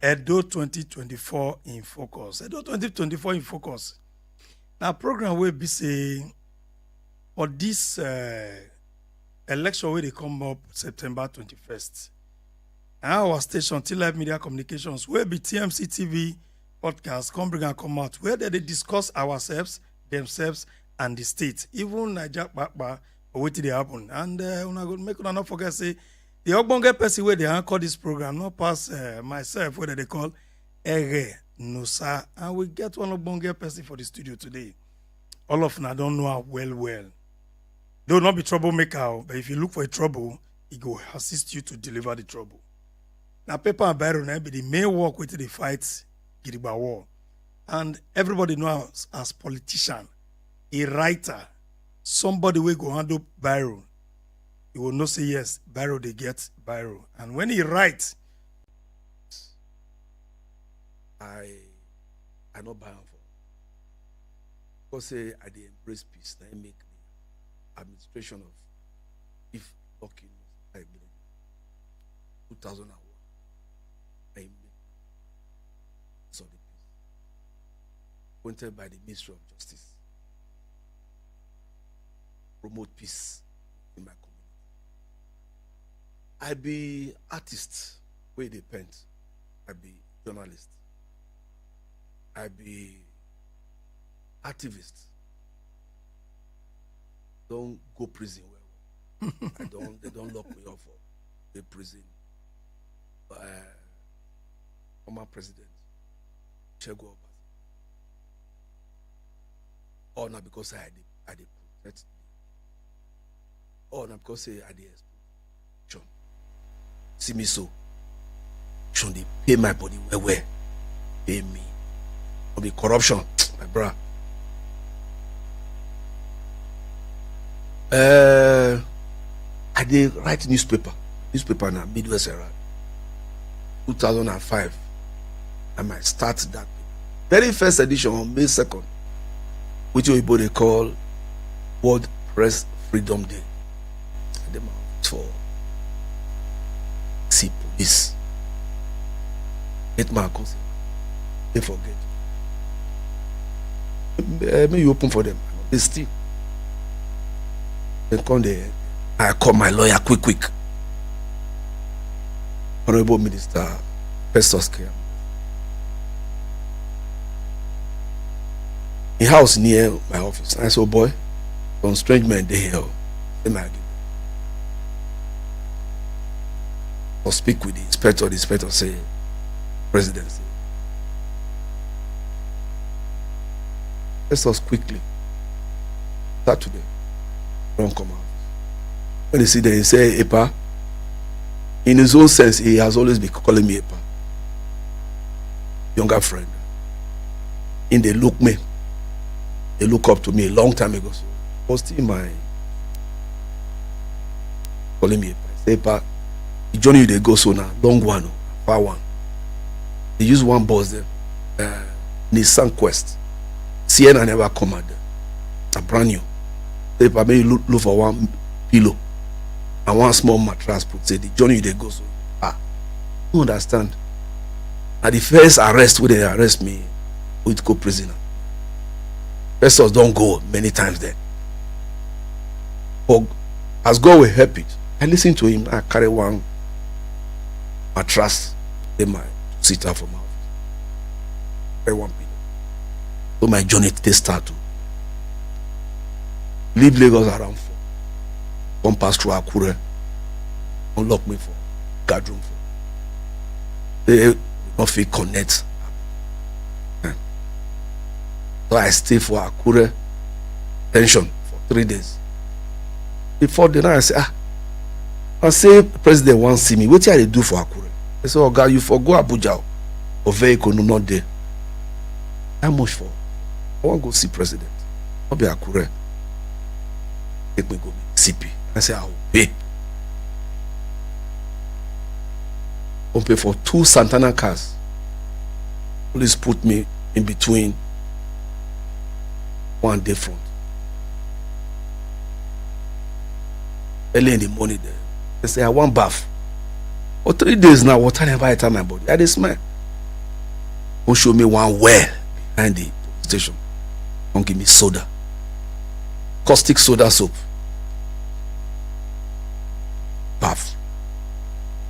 EDO 2024 in Focus. EDO 2024 in Focus. Now, program will be say for this election where they come up September 21st. And our station, T-Live Media Communications, will be TMCTV podcast, come out, where they discuss ourselves, themselves, and the state. Even Niger Bakba, what did they happen? And we're going to make not forget, say, the Ogbonge person where they anchor this program, not pass myself, where they call Ere Nusa. And we get one Ogbonge person for the studio today. All of them, I don't know her well. They will not be troublemaker, but if you look for a trouble, he will assist you to deliver the trouble. Now, paper and Byron be the main work with the fight Gidigba war. And everybody knows as politician, a writer, somebody will go handle Byron. He will not say yes, Byron they get Byron. And when he writes, I not buy for. Because say I dey embrace peace, I make the administration of if locking I believe 2001. I make so the peace. Appointed by the Ministry of Justice. Promote peace in my community. I be artist, where they paint. I be journalist. I be activist. Don't go prison well. They don't lock me up for the prison. Former president, Chego Obasa. Or not because I did protect. Or not because I did explosion. See me so. Should they pay my body well? Pay me. Or be corruption, my brother. I did write newspaper now, Midwest Herald. 2005. I might start that very first edition on May 2nd, which they call World Press Freedom Day. And them for see police. 8 marks. They forget. May you open for them. They still. Then come there. I call my lawyer quick. Honorable Minister Festus Care. In house near my office. I said, oh boy, some strange men they here. Then I give. Or speak with the inspector say, Presidency. Festus quickly. Start today. Don't come out. When they see that, he say, Epa. In his own sense, he has always been calling me Epa. Younger friend. In they look me. They look up to me a long time ago. So was still my calling me Epa. I say, Epa, the journey they go so now, long one, far one. They use one bus there. Nissan Quest. Sienna never come out there. A brand new. Epa, maybe look for one pillow. And one small mattress put say the journey they go so you understand. At the first arrest where they arrest me with co-prisoner. Persons don't go many times there. But as God will help it, I listen to him. I carry one mattress in my sit out from my office. Carry one pillow. So my journey they start to leave Lagos around 4. Come pass through Akure, unlock me for guard room for. They not feel connect. So I stay for Akure pension for 3 days. Before the night I say President wants to see me. What they do for Akure? They say, oh God, you forgo Abuja or vehicle no not there. How much for? I want to go see President. I'll be Akure. Take me go CP. I say, I will pay. I'll pay for 2 Santana cars. Police put me in between one day front. Early in the morning there. They say, I want bath. For 3 days now, water never enter my body. I just smell. Don't show me one well behind the station. Don't give me soda. Caustic soda soap. Bath.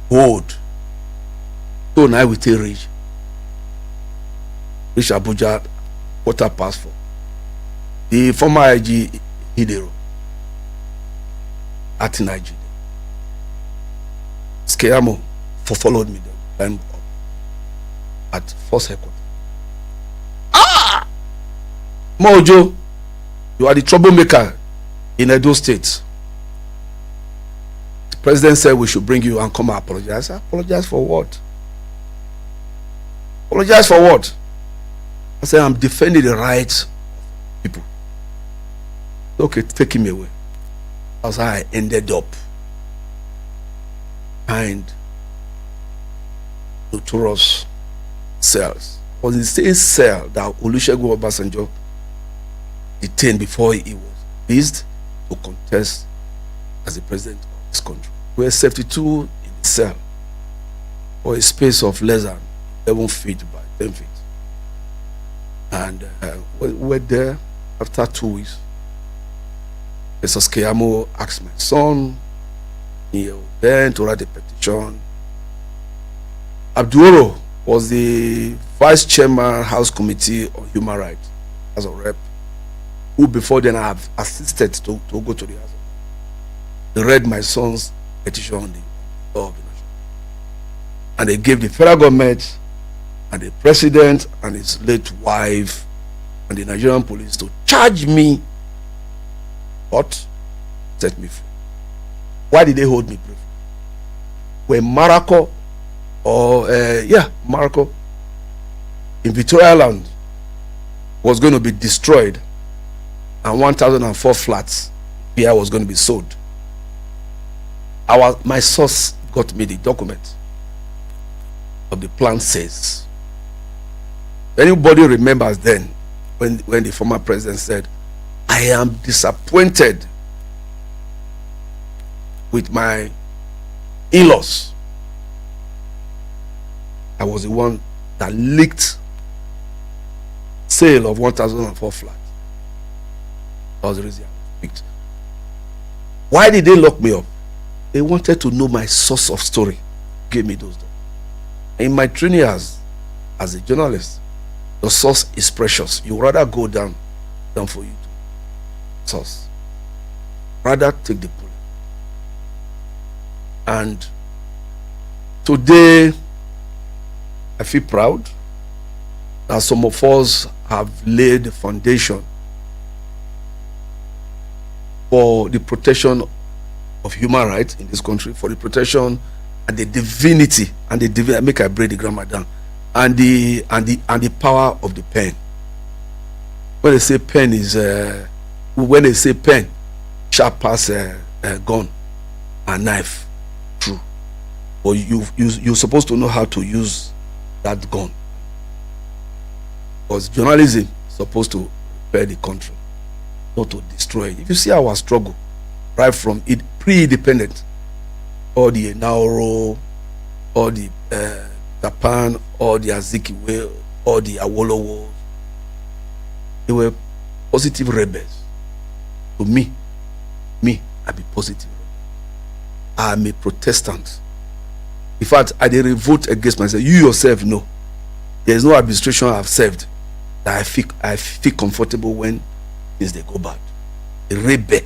Wood. So now we take reach Abuja, 4:15. The former IG EDO at Nigeria. Skeamo followed me then at first headquarters. OMO-OJO, you are the troublemaker in Edo State. The president said we should bring you and come and apologize. Apologize for what? Apologize for what? I said, I'm defending the rights of people. Okay, take him away. That's how I ended up behind notorious cells. It was the same cell that Olusegun Obasanjo detained before he was released to contest as the president of this country. We were 72 in the cell for a space of less than 11 feet by 10 feet. And we were there after 2 weeks. Mr. Skeamo asked my son then to write a petition. Abduro was the vice chairman, House Committee on Human Rights as a rep, who before then I have assisted to go to the house. They read my son's petition on the law of the nation. And they gave the federal government and the president and his late wife and the Nigerian police to charge me, but set me free. Why did they hold me briefly? When Morocco in Victoria Land was going to be destroyed and 1,004 flats here was going to be sold, my source got me the document of the plan. Says, anybody remembers then when the former president said, I am disappointed with my in-laws. I was the one that leaked sale of 1,004 flats. That was the reason I picked. Why did they lock me up? They wanted to know my source of story. Gave me those. In my training as a journalist, the source is precious. You rather go down than for you to source. Rather take the bullet. And today, I feel proud that some of us have laid the foundation for the protection of human rights in this country, for the protection and the divinity and the make I break the grammar down, and the power of the pen. When they say pen is when they say pen, sharp as a gun and knife, true. But you're supposed to know how to use that gun. Because journalism is supposed to repair the country, not to destroy it. If you see our struggle, right from it pre-independent, all the Nauru, all the Japan, all the Azikiwe, all the Awolowo, they were positive rebels. To me, I be positive. I'm a Protestant. In fact, I did revolt against myself. You yourself know there is no administration I've served that I feel comfortable when things they go bad. A rebel,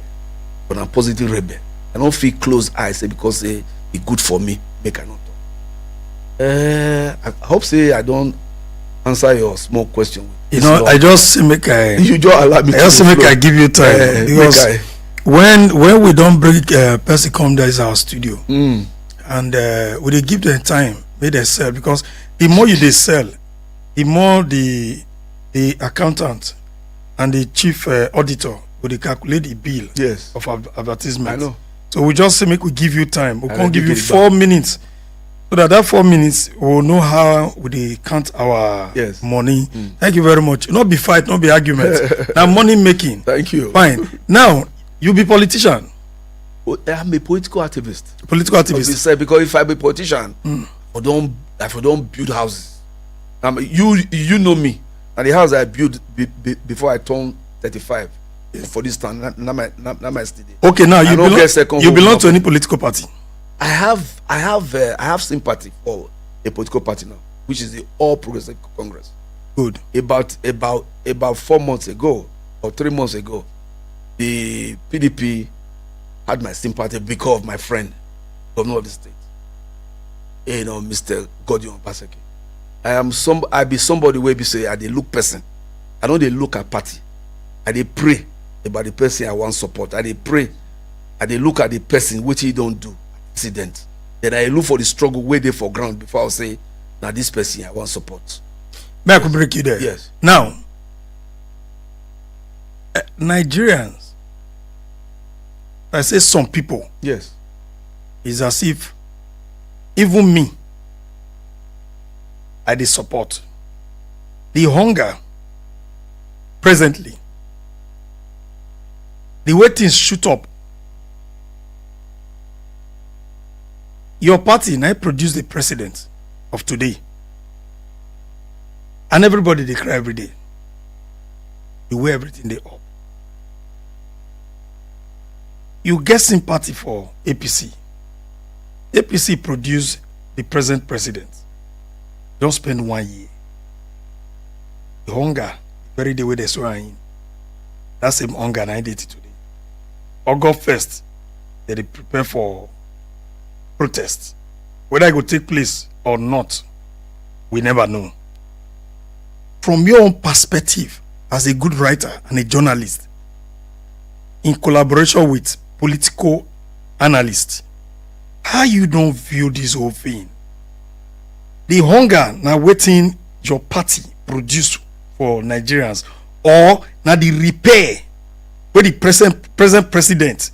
but I'm positive rebel. I don't feel closed eyes because it's good for me. Make I not talk. I hope I don't answer your small question. You know, I just make you just allow me. I just make I give you time because when we don't bring person come, there is our studio. And we they give them time, may they sell, because the more you they sell, the more the accountant and the chief auditor will they calculate the bill of advertisement. I know. So we just say make we give you time. We can't give you 4 minutes, so that 4 minutes we'll know how we they count our money. Thank you very much. Not be fight, not be argument. Now money making. Thank you. Fine. Now you be politician. I'm a political activist. Political activist. Because if I be politician, if I don't build houses, You know me. And the house I built before I turned 35 for this town. Now my study. Okay, now you belong to any political party? I have sympathy for a political party now, which is the All Progressive Congress. Good. About 4 months ago or 3 months ago, the PDP had my sympathy because of my friend, governor of the state, Mr. Godion Baseki. I be somebody where be say I dey look person. I don't dey look at party. I dey pray about the person I want support. I dey pray. I dey look at the person which he don't do accident. Then I look for the struggle where they for ground before I say, now this person I want support. May I break you there? Yes. Now, Nigerians, I say some people. Yes. It's as if even me, I dey support the hunger presently, the way things shoot up. Your party now produce the president of today, and everybody they cry every day. The way everything they up. You get sympathy for APC. APC produce the present president. Don't spend 1 year. The hunger, the very day where they saw in, that same hunger 980 today. August 1st, they prepare for protest. Whether it will take place or not, we never know. From your own perspective, as a good writer and a journalist, in collaboration with political analysts, how you don't view this whole thing? The hunger now waiting your party produce for Nigerians, or now the repair where the present president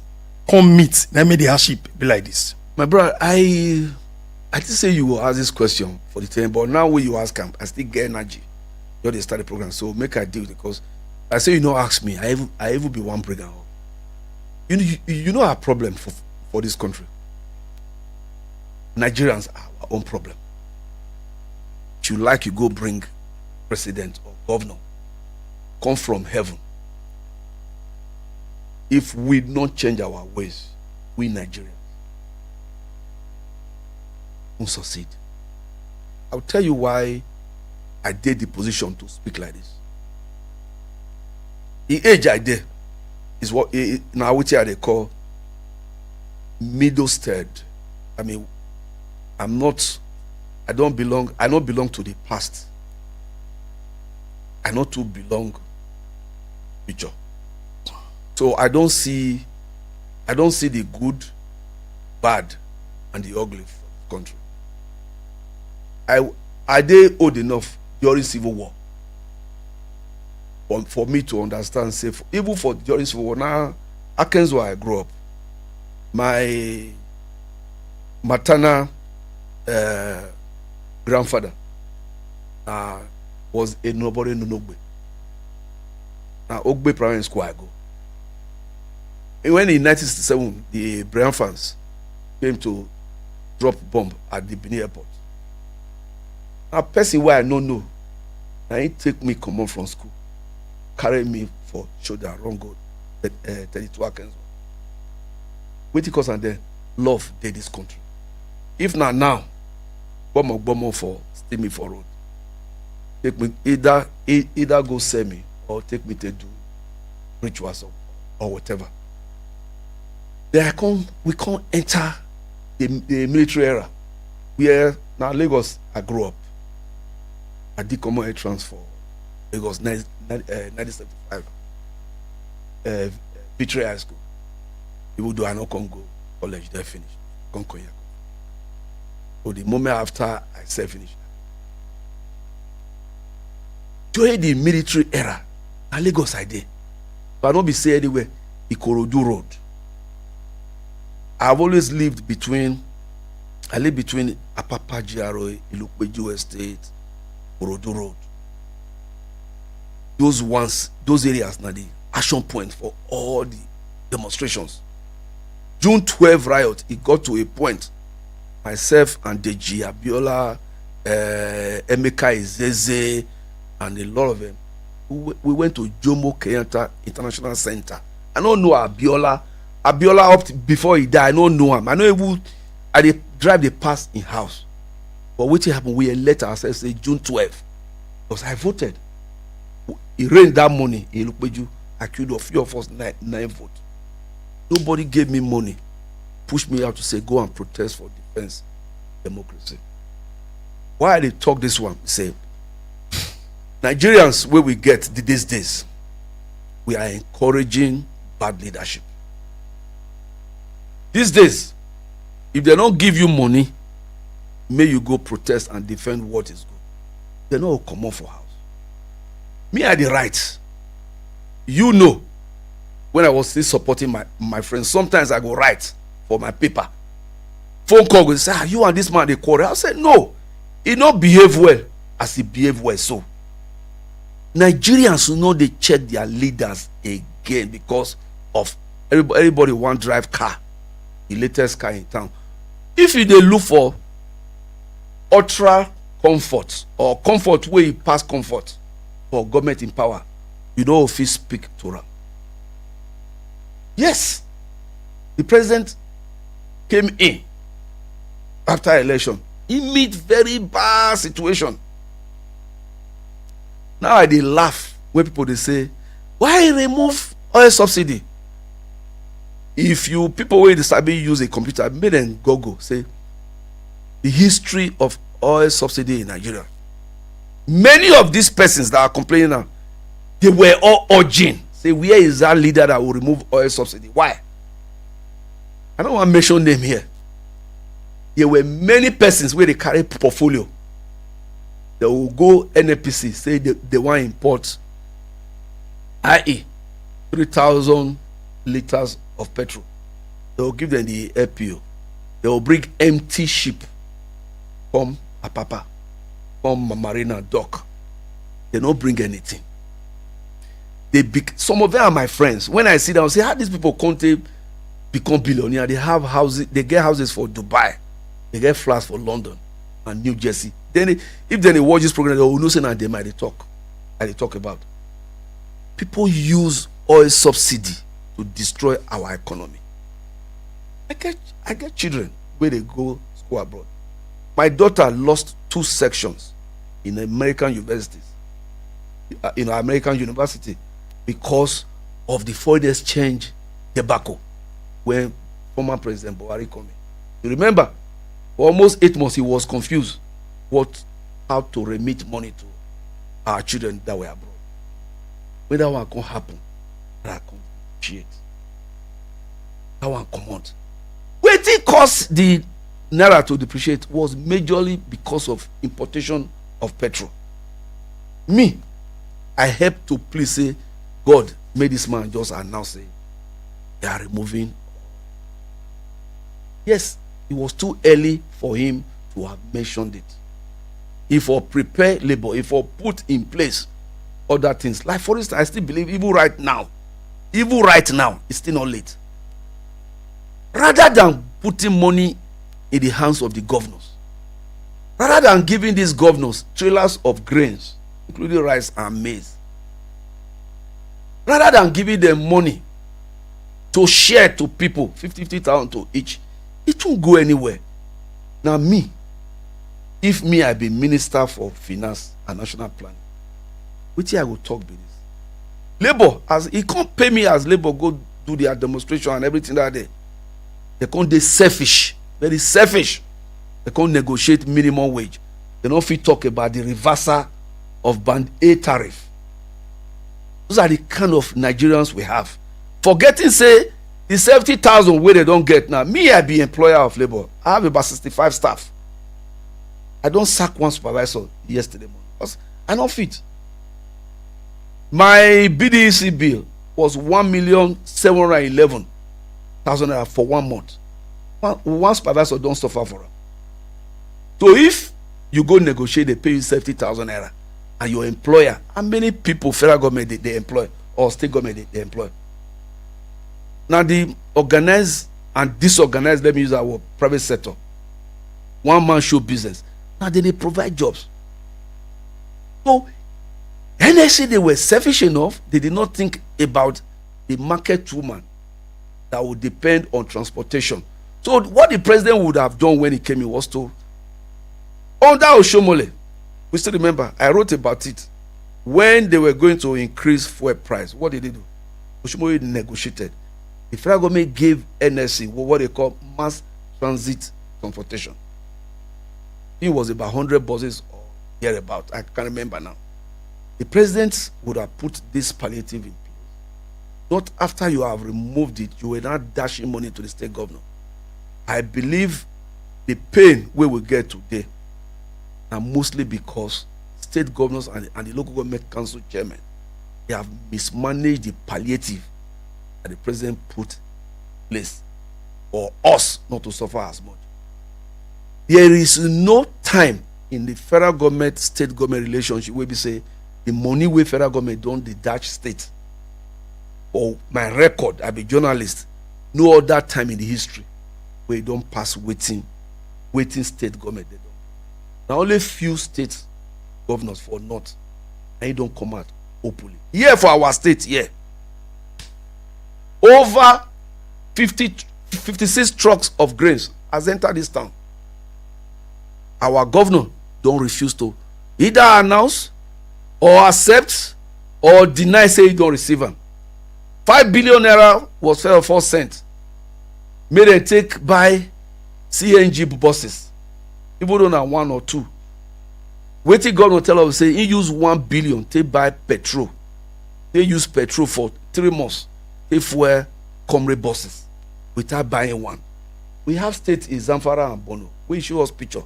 come meet, that made the hardship be like this. My brother, I did say you will ask this question for the time, but now when you ask him, I still get energy. You already start the program, so make a deal because I say you know ask me, I even be one program. You know our problem for this country. Nigerians are our own problem. If you like, you go bring president or governor, come from heaven. If we don't change our ways, we Nigerians won't succeed. I'll tell you why I did the position to speak like this. The age I did is what now which they call middle stage. I mean, I don't belong to the past. I not to belong future. So I don't see the good, bad, and the ugly for the country. I did old enough during Civil War for me to understand, say, even for during Civil War, now, Akens where I grew up, my maternal grandfather was a nobody in Ogbe. Now, Ogbe Primary School I go. And when in 1967, the Brian fans came to drop bomb at the Benin airport. A person where I don't know, now he take me come on from school, carry me for shoulder, run go, 32 Akens. Wait because and then love did this country. If not now, bomb for steal me for road. Take me either go sell me or take me to do rituals or whatever. Then we can't enter the military era where now Lagos I grew up. I did COMR transfer Lagos 1975 Victory High School. People do I not come go college, they finish. Come Konya. So the moment after I said finish. During the military era, now Lagos I did. But I don't be say anywhere, Ikorodu Road. I've always lived between Apapa GRO, Ilukpeju Estate, Ikorodu Road. Those areas now the action point for all the demonstrations. June 12 riot, it got to a point. Myself and Deji Abiola, Emeka Izeze, and a lot of them. We went to Jomo Kenyatta International Center. I don't know Abiola. Abiola up before he died. I don't know him. I know I dey drive the pass in house. But what happened? We elect ourselves say June 12th. Because I voted. It rained that morning. He looked at you. I killed a few of us 9 votes. Nobody gave me money. Pushed me out to say go and protest for defense democracy. Why they talk this one? Say Nigerians, where we get these days, we are encouraging bad leadership. These days, if they don't give you money, may you go protest and defend what is good. They know come on for house. Me are the right. You know, when I was still supporting my friends, sometimes I go write for my paper. Phone call go say, you and this man they quarrel. I said, no, he not behave well as he behave well. So Nigerians who know they check their leaders again because of everybody want drive car, the latest car in town. If you they look for ultra comfort or comfort where you pass comfort for government in power, you know if you speak to them. Yes, the president came in after election. He meet very bad situation. Now I dey laugh when people they say, why remove oil subsidy? If you people wey dey sabi use a computer, make them Google say the history of oil subsidy in Nigeria. Many of these persons that are complaining now, they were all urging, say, where is that leader that will remove oil subsidy? Why? I don't want to mention name here. There were many persons where they carry portfolio. They will go NNPC, say they want to import, i.e., 3,000 liters of petrol. They will give them the APO. They will bring empty ship from Apapa, from Marina Dock. They don't bring anything. Some of them are my friends. When I sit down, I say, how these people can't become billionaire? They have houses, they get houses for Dubai, they get flats for London and New Jersey. Then if they watch this program, they will know saying they might talk about. People use oil subsidy to destroy our economy. I get children where they go school abroad. My daughter lost 2 sections in American universities, in American university, because of the foreign exchange debacle when former President Buhari came in. You remember, for almost 8 months he was confused how to remit money to our children that were abroad. When that one can happen, that can appreciate. That one come out. Waiting cost the naira to depreciate was majorly because of importation of petrol. Me, I helped to please say, God made this man just announce say they are removing. Yes, it was too early for him to have mentioned it. If for prepare labor, if for put in place other things, like for instance, I still believe even right now, it's still not late. Rather than putting money in the hands of the governors, rather than giving these governors trailers of grains, including rice and maize, rather than giving them money to share to people, 50,000 to each, it won't go anywhere. Now if I be Minister for Finance and National Planning, which I will talk about this. Labor, as he can't pay me as labor go do their demonstration and everything that day. They can't be selfish, very selfish. They can't negotiate minimum wage. They don't fit talk about the reversal of band A tariff. Those are the kind of Nigerians we have. Forgetting say the 70,000 where they don't get now. I be employer of labor. I have about 65 staff. I don't sack one supervisor yesterday morning because I don't fit. My BDEC bill was 1,711,000 naira for 1 month. One supervisor don't suffer for it. So if you go negotiate, they pay you 70,000 naira, and your employer, how many people federal government they employ or state government they employ? Now the organized and disorganized, let me use our private sector, one man show business. Now they provide jobs. So NSC, they were selfish enough, they did not think about the market woman that would depend on transportation. So what the president would have done when he came in was to, under Oshomole, we still remember, I wrote about it, when they were going to increase fuel price, what did they do? Oshomole negotiated. The federal government gave NSC what they call mass transit transportation. It was about 100 buses or thereabout. I can't remember now. The president would have put this palliative in place. Not after you have removed it, you will not dash in money to the state governor. I believe the pain we will get today are mostly because state governors and the local government council chairman, they have mismanaged the palliative that the president put in place for us not to suffer as much. There is no time in the federal government state government relationship where we say the money where federal government don't the Dutch state. Or my record, I be a journalist, no other time in the history where you don't pass waiting state government. They don't. Now only few state governors for not, and you don't come out openly. Here for our state, here. Over 56 trucks of grains has entered this town. Our governor don't refuse to either announce or accept or deny, say he don't receive them. 5 billion naira was 4 cents. Made them take by CNG buses. People don't have 1 or 2. Waiting governor tell us say he use 1 billion to buy petrol. They use petrol for 3 months. They fuel COMR buses without buying one. We have states in Zamfara and Bono. We show us picture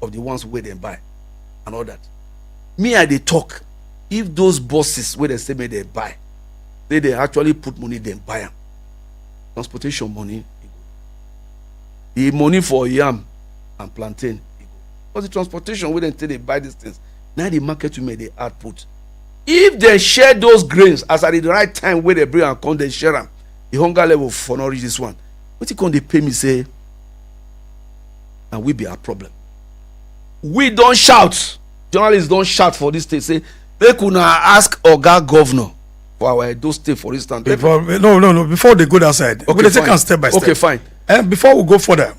of the ones where they buy and all that. Me and they talk. If those buses where they say may they buy, they actually put money, then buy them. Transportation money, the money for yam and plantain, but the transportation where they buy these things, now the market will make the output. If they share those grains as at the right time where they bring and come, they share them, the hunger level for not reach this one. What you can they pay me say, and we be a problem. We don't shout. Journalists don't shout for this state. Say they could not ask Oga Governor for our Edo state, for instance. No. Before they go that side, okay, they take them step by step. Okay, fine. And before we go further,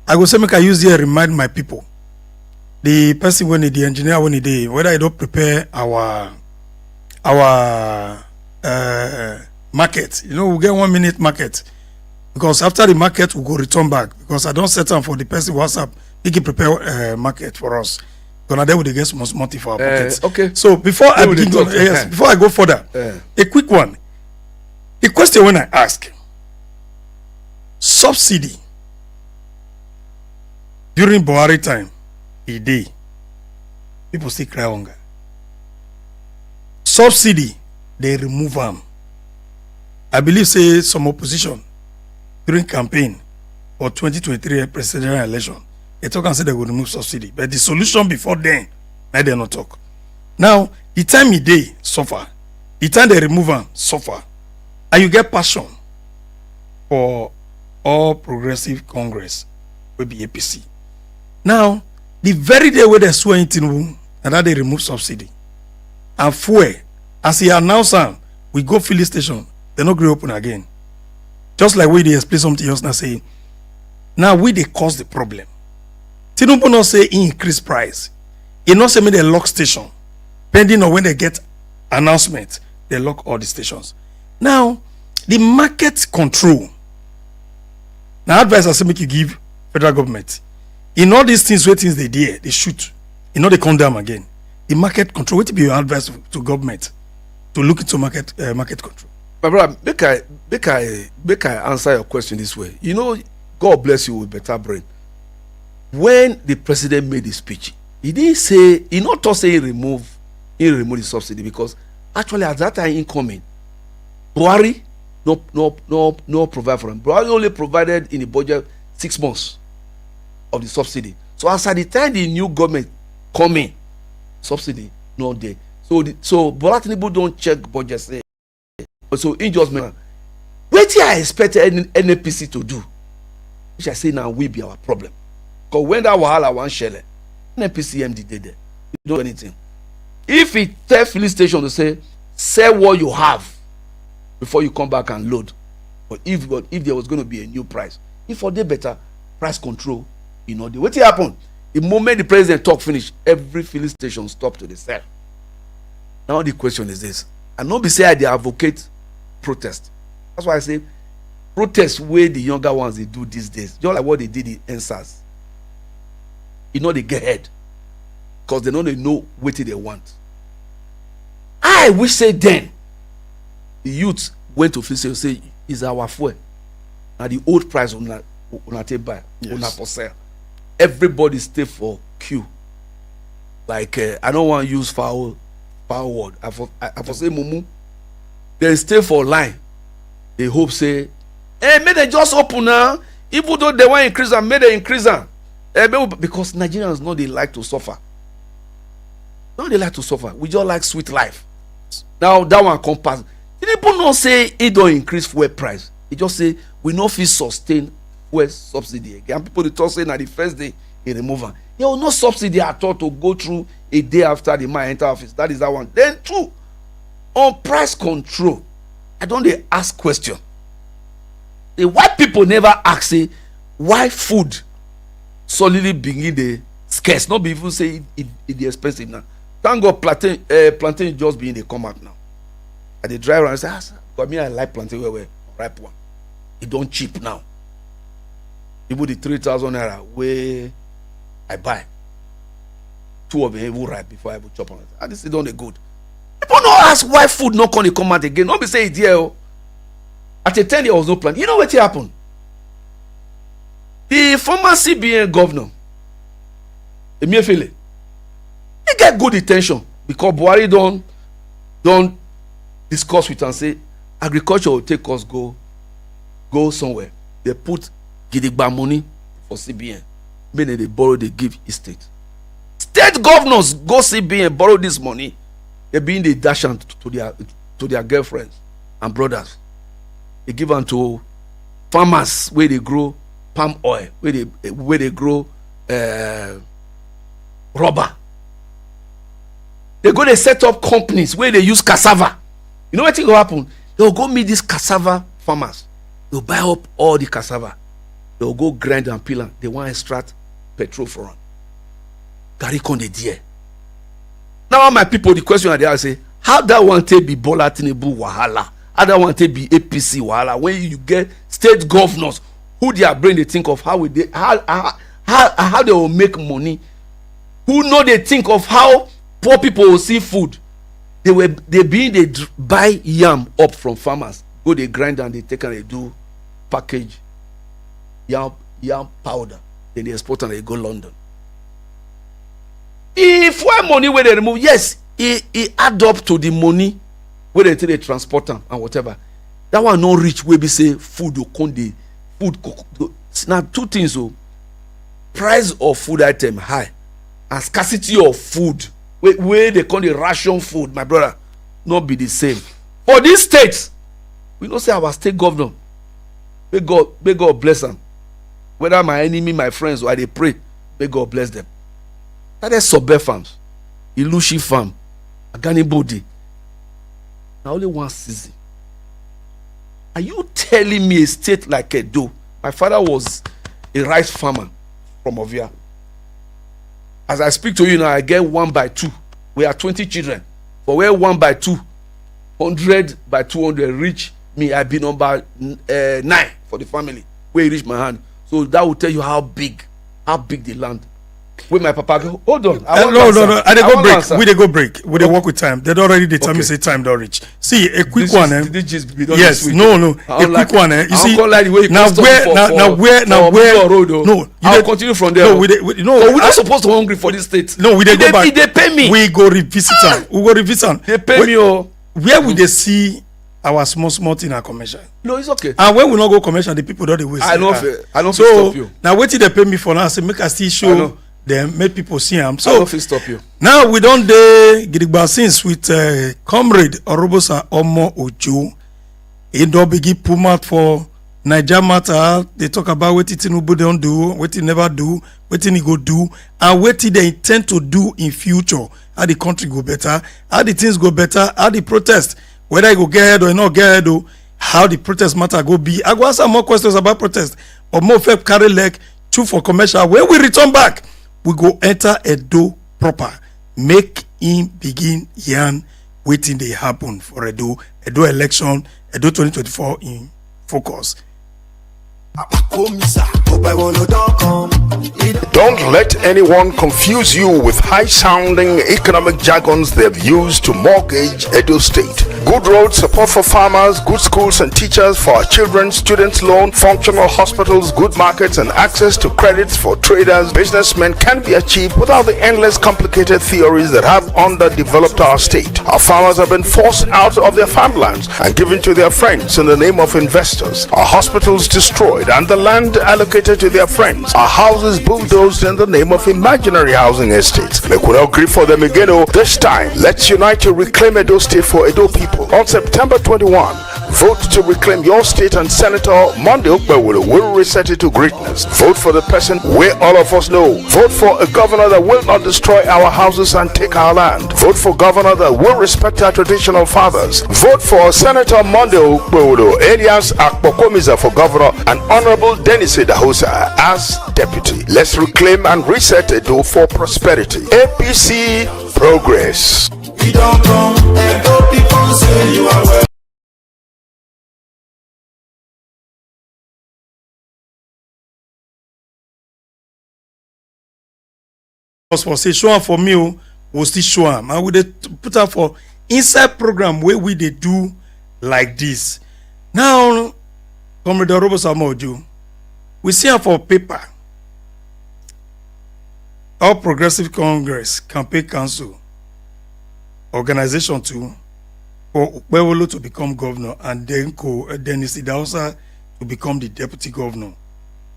I go say make I use here remind my people. The person when the engineer when they whether I don't prepare our market. You know, we get 1 minute market because after the market we go return back because I don't set them for the person WhatsApp. He can prepare market for us. Gonna there would get some money for our pockets. Okay. So before I begin, before I go further, a quick one. The question when I ask, subsidy during Buhari time, EDO, people still cry hunger. Subsidy, they remove them. I believe say some opposition during campaign for 2023 presidential election. They talk and say they will remove subsidy. But the solution before then, now they not talk. Now, the time they suffer, the time they remove them suffer, and you get passion for All Progressive Congress, will be APC. Now, the very day where they swear in Tinubu, and that they remove subsidy, and fuel, as he announced, we go filling station, they not go open again. Just like we they explain something else now say, now we they cause the problem. Tinubu not say he increase price. He not say me they lock station. Pending on when they get announcement, they lock all the stations. Now, the market control. Now advice I say make you give federal government. In all these things where things they dare, they shoot. You know they come down again. The market control, what be your advice to government to look into market control? My brother, make I answer your question this way. You know, God bless you with better brain. When the president made his speech, he didn't say, he not to say he remove the subsidy because actually at that time incoming, Buhari no provide for him. Buhari only provided in the budget 6 months of the subsidy. So as at the time the new government come in, subsidy not there. So Bola Tinubu don't check budget say. So in just what I expect NAPC to do, which I say now will be our problem. Because when that wahala one shell, NPCMD did there. You don't do anything. If it tell filling station to say, sell what you have before you come back and load. But if there was going to be a new price, if for the better price control, what will happen? The moment the president talk finish, every filling station stop to the sell. Now the question is this. And not be say they advocate protest. That's why I say protest where the younger ones they do these days. Just like what they did in NSAS. They get ahead. Because they know what they want. I wish say then the youth went to feel say is our fuel. Now the old price on not take buy, on not for sale. Everybody stay for queue. Like I don't want to use foul word. I for say mumu. They stay for line. They hope say, hey, may they just open now. Even though they want increase them, may they increase them. Because Nigerians know they like to suffer. No, they like to suffer. We just like sweet life. Now that one compass. People don't say it don't increase fuel price. It just say we no fit sustain fuel subsidy again. People they talk say na the first day they remove am. There was no subsidy at all to go through a day after the man enter office. That is that one. Then two, on price control, I don't dey ask question. The white people never ask say why food solidly begin the scarce. Not be even say it is expensive now. Thank God plantain just being the come out now. And the driver and say, God, me I like plantain where ripe one. It don't cheap now. Even the 3,000 naira where I buy, 2 of them will ripe before I will chop on it. And this is don't good. People don't ask why food not going to come out again. Don't be say it here. At a 10 there was no plan. You know what happened? The former CBN governor, Emefiele, he get good attention because Buhari don't discuss with and say agriculture will take us go somewhere. They put gidigba money for CBN. Meaning they borrow, they give estate. State governors go CBN borrow this money. They being the dash to their girlfriends and brothers. They give them to farmers where they grow palm oil, where they grow rubber. They go they set up companies where they use cassava. You know what will happen? They'll go meet these cassava farmers. They'll buy up all the cassava. They'll go grind and peel them. They want to extract petrol from them. Carry con the deer. Now my people, the question are there, I say, how that one take be Bola Tinubu wahala? How that one take be APC wahala? When you get state governors who their brain they think of how they will make money, who know they think of how poor people will see food. They buy yam up from farmers, go they grind and they take and they do package yam powder, then they export and they go London. If one money where they remove, yes, it add up to the money where they take the transport and whatever. That one not rich where we say food or conde food. Now two things. So price of food item high and scarcity of food where they call the ration food, my brother, not be the same. For these states, we don't say our state governor. May God bless them. Whether my enemy, my friends, or they pray, may God bless them. That is Sobe farms, Ilushi farm, Agani Bodi. Now only one season. Are you telling me a state like Edo? My father was a rice farmer from Ovia. As I speak to you now, I get 1 by 2. We are 20 children. For where 1 by 2, 100 by 200 reach me, I be number 9 for the family. Where it reach my hand. So that will tell you how big the land. Where my papa go, hold on. No. I go break. We they go break. We they work with time. They don't already determine say time don't reach. See a quick one. Yes. No. A quick one. You see. Now where? No. I'll continue from there. No. We're not supposed to be hungry for this state. No. We they go back. They pay me. We go revisit them. We go revisit them. They pay me. Where will they see our small thing and commercial? No, it's okay. And when we not go commercial, the people don't they waste. I don't so stop you. Now wait till they pay me for now. Say make us still show. Then make people see them. So I don't stop you. Now we don't Gidigba since with comrade OROBOSA OMO-OJO. He don't begin pumat for Niger matter, they talk about what Tinubu don't do, what he never do, what he go do, and what they intend to do in future. How the country go better, how the things go better, how the protest, whether it go get ahead or not get ahead, or how the protest matter go be. I go answer more questions about protest, but more fair carry leg, chew for commercial. When we return back, we go enter Edo proper, make him begin yarn waiting they happen for Edo election, Edo 2024 in focus. Don't let anyone confuse you with high-sounding economic jargons they've used to mortgage Edo State. Good roads, support for farmers, good schools and teachers for our children, students' loan, functional hospitals, good markets, and access to credits for traders, businessmen can be achieved without the endless complicated theories that have underdeveloped our state. Our farmers have been forced out of their farmlands and given to their friends in the name of investors. Our hospitals destroyed and the land allocated to their friends. Our houses bulldozed in the name of imaginary housing estates. They could not agree for them again. This time, let's unite to reclaim Edo State for Edo people. On September 21, vote to reclaim your state, and Senator Monday Okpewolo will reset it to greatness. Vote for the person where all of us know. Vote for a governor that will not destroy our houses and take our land. Vote for governor that will respect our traditional fathers. Vote for Senator Monday Okpewolo alias Akpokomiza for governor and Honorable Dennis Dahosa as deputy. Let's reclaim and reset Edo for prosperity. APC progress. We don't come, Edo people say you are well. For say show am for me, we'll still show am. And we put up for inside program where we they do like this. Now, Comrade OROBOSA OMO-OJO, we see am for paper. All Progressive Congress Campaign Council organization to for Okpewolo to become governor and then Dennis Idahosa to become the deputy governor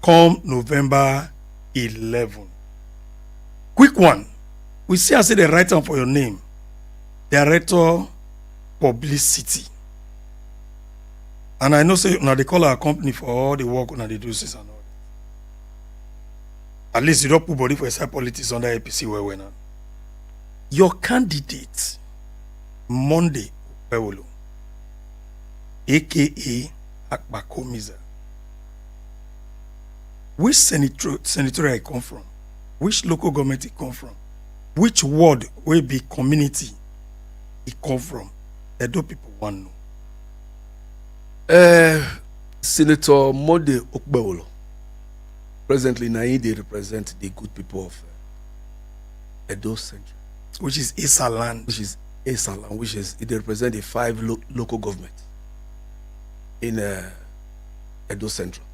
come November 11. Quick one. We see I say the write down for your name. Director Publicity. And I know say now they call our company for all the work on they do this and all that. At least you don't put body for side politics under APC where we're now. Your candidate, Monday Okpewolo, aka Akbakomiza, which senatorial come from? Which local government it come from? Which ward will be community it come from? Edo people want to know. Senator Monday Okpewolo, presently now they represent the good people of Edo Central, which is Esaland. They represent the 5 local government in Edo Central.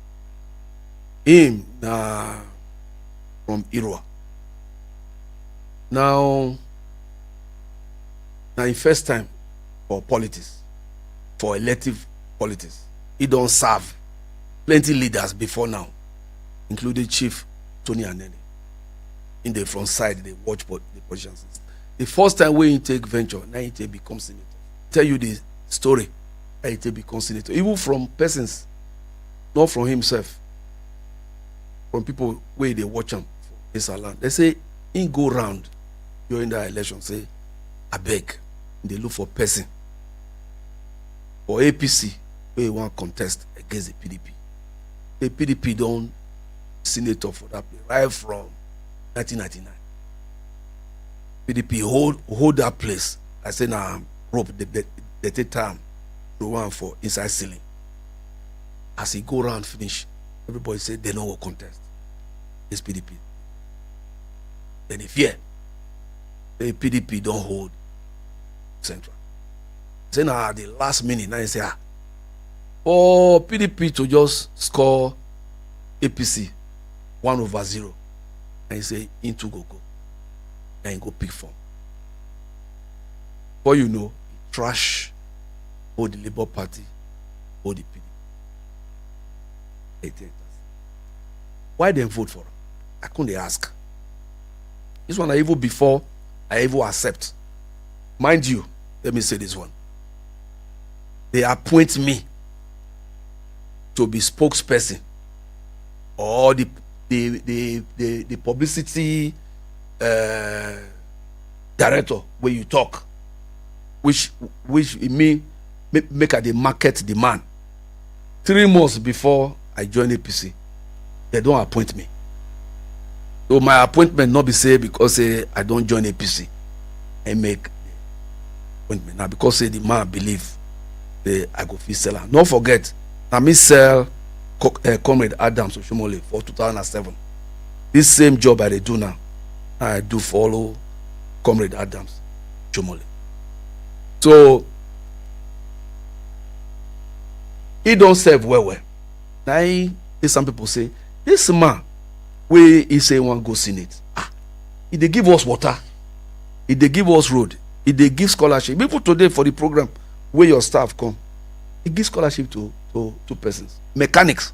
Him from Irua. Now in first time for politics, for elective politics, he don't serve plenty leaders before now, including Chief Tony Anene. In the front side, they watch the politicians. The first time when he take venture, now he become senator. Tell you the story, how he become senator. Even from persons, not from himself, from people where they watch him for his land. They say he go round during the election, say, I beg, they look for person for APC where you want contest against the PDP. The PDP don't senator for that place right from 1999. PDP hold that place. I say now rope they take time to one for inside ceiling. As he go round finish, everybody say they no will contest. It's PDP. Then they fear. The PDP don't hold Central. Say now at the last minute, now you say for PDP to just score APC 1/0, and you say into go, and you go pick form. Before you know, trash all the Labour Party, all the PDP. Why they vote for him? I couldn't ask. This one I even before I even accept. Mind you, let me say this one. They appoint me to be spokesperson or the publicity director when you talk, which it mean make a the market demand. 3 months before I joined APC, they don't appoint me. So my appointment not be say because I don't join APC and make appointment now because the man believe I go fit sell. Don't forget, I me sell Comrade Adams Oshomole for 2007. This same job I do now, I do follow Comrade Adams Oshomole. So he don't serve well. Now some people say this man where he say one go Senate. He they give us water, he they give us road, he they give scholarship. People today for the program where your staff come, he gives scholarship to 2 persons. Mechanics.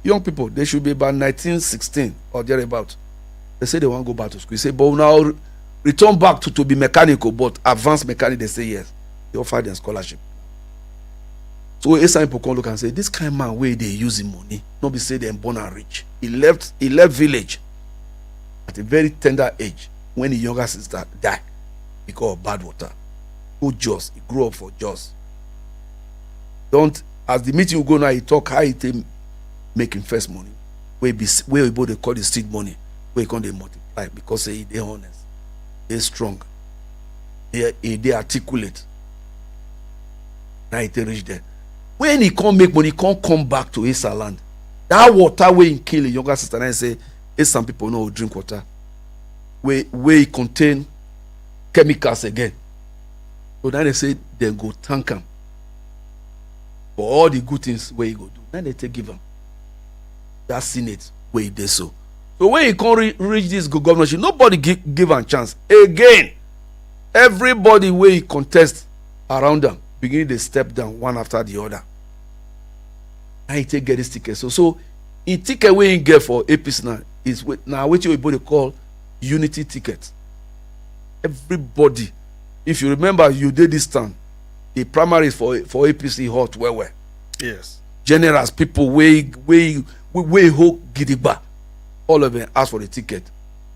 Young people, they should be about 19, 16 or thereabout. They say they want to go back to school. They say, but now return back to be mechanical, but advanced mechanic, they say yes. They offer them scholarship. So some people come look and say, this kind of man where they using money, not be say they're born and rich. He left village at a very tender age when his younger sister died because of bad water. Go Jos, he grew up for Jos. Don't, as the meeting will go now, he talk how he making first money. Where we both they call the seed money, where he can they multiply because they honest, they strong, they articulate. Now he reach there. When he can't make money, he can't come back to his land. That water where he kill a younger sister, and I say, some people know drink water. Where he contain chemicals again. So then they say they go thank him for all the good things where he go do. Then they take give him. That Senate where he did so. So when he can't reach this governorship, nobody give him a chance. Again, everybody where he contest around them, beginning to step down one after the other. And he take get this ticket. So he ticket where he get for APC now is now what you call unity ticket. Everybody, if you remember, you did this time. The primaries for APC hot where. Yes. Generals, people way hook gidigba. All of them ask for the ticket.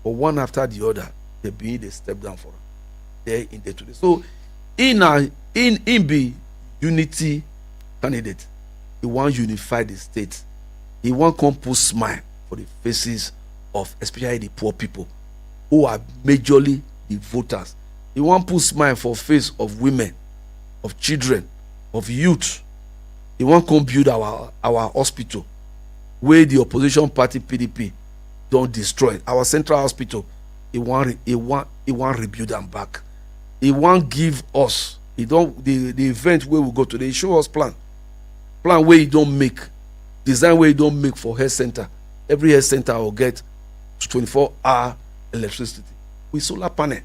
But one after the other, they step down for them. They're in there today. So in be unity candidate. He want unify the state. He want come put smile for the faces of especially the poor people who are majorly the voters. He want put smile for face of women, of children, of youth. He want come build our hospital where the opposition party PDP don't destroy our central hospital. He want rebuild them back. He want give us. He don't the event where we go to. They show us plan where he don't make, design where he don't make for health center. Every health center will get 24-hour electricity with solar panel.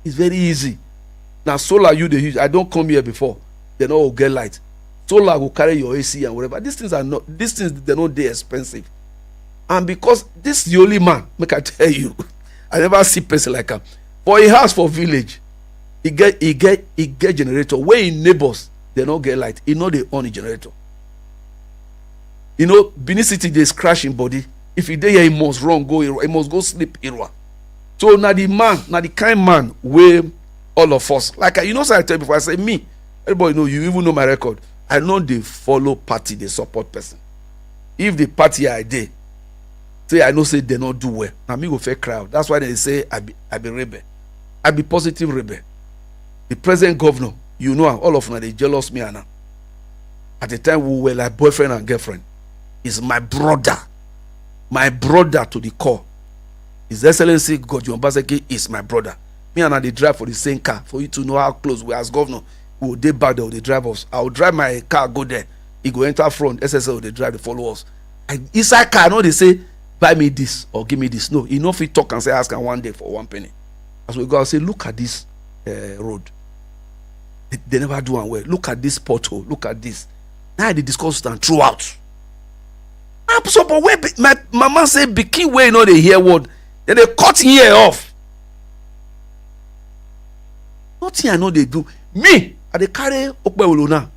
It's very easy. Now solar they use. I don't come here before. They don't get light. Solar will carry your AC and whatever. These things they're not that expensive. And because this is the only man, make I tell you, I never see person like him. For a house for village, he get generator. Where in neighbors, they don't get light. He know they own a generator. You know, Benin City they crash in body. If he there, he must run, he must go sleep Irwa. So now the kind man where all of us, like you know, so I tell you before, I say me, everybody know, you even know my record. I know they follow party, they support person. If the party I dey, say I know say they not do well. Now me go fair crowd. That's why they say I be rebel. I be positive rebel. The present governor, you know, all of them they jealous me now. At the time we were like boyfriend and girlfriend. Is my brother to the core. His Excellency Godwin Obaseki is my brother. Me and I they drive for the same car for you to know how close we are as governor. We will back there, they drive us. I will drive my car, go there. He go enter front. SSL they drive, they follow us. Inside car, I know they say buy me this or give me this. No, he know if he talk and say ask him one day for 1 penny. As we go and say, look at this road. They never do one well. Look at this pothole. Look at this. Now they discuss and throughout. So, but where my mama say Bikin way, you know they hear word. Then they cut ear off. Nothing I know they do. Me, I they carry Okpewolo now.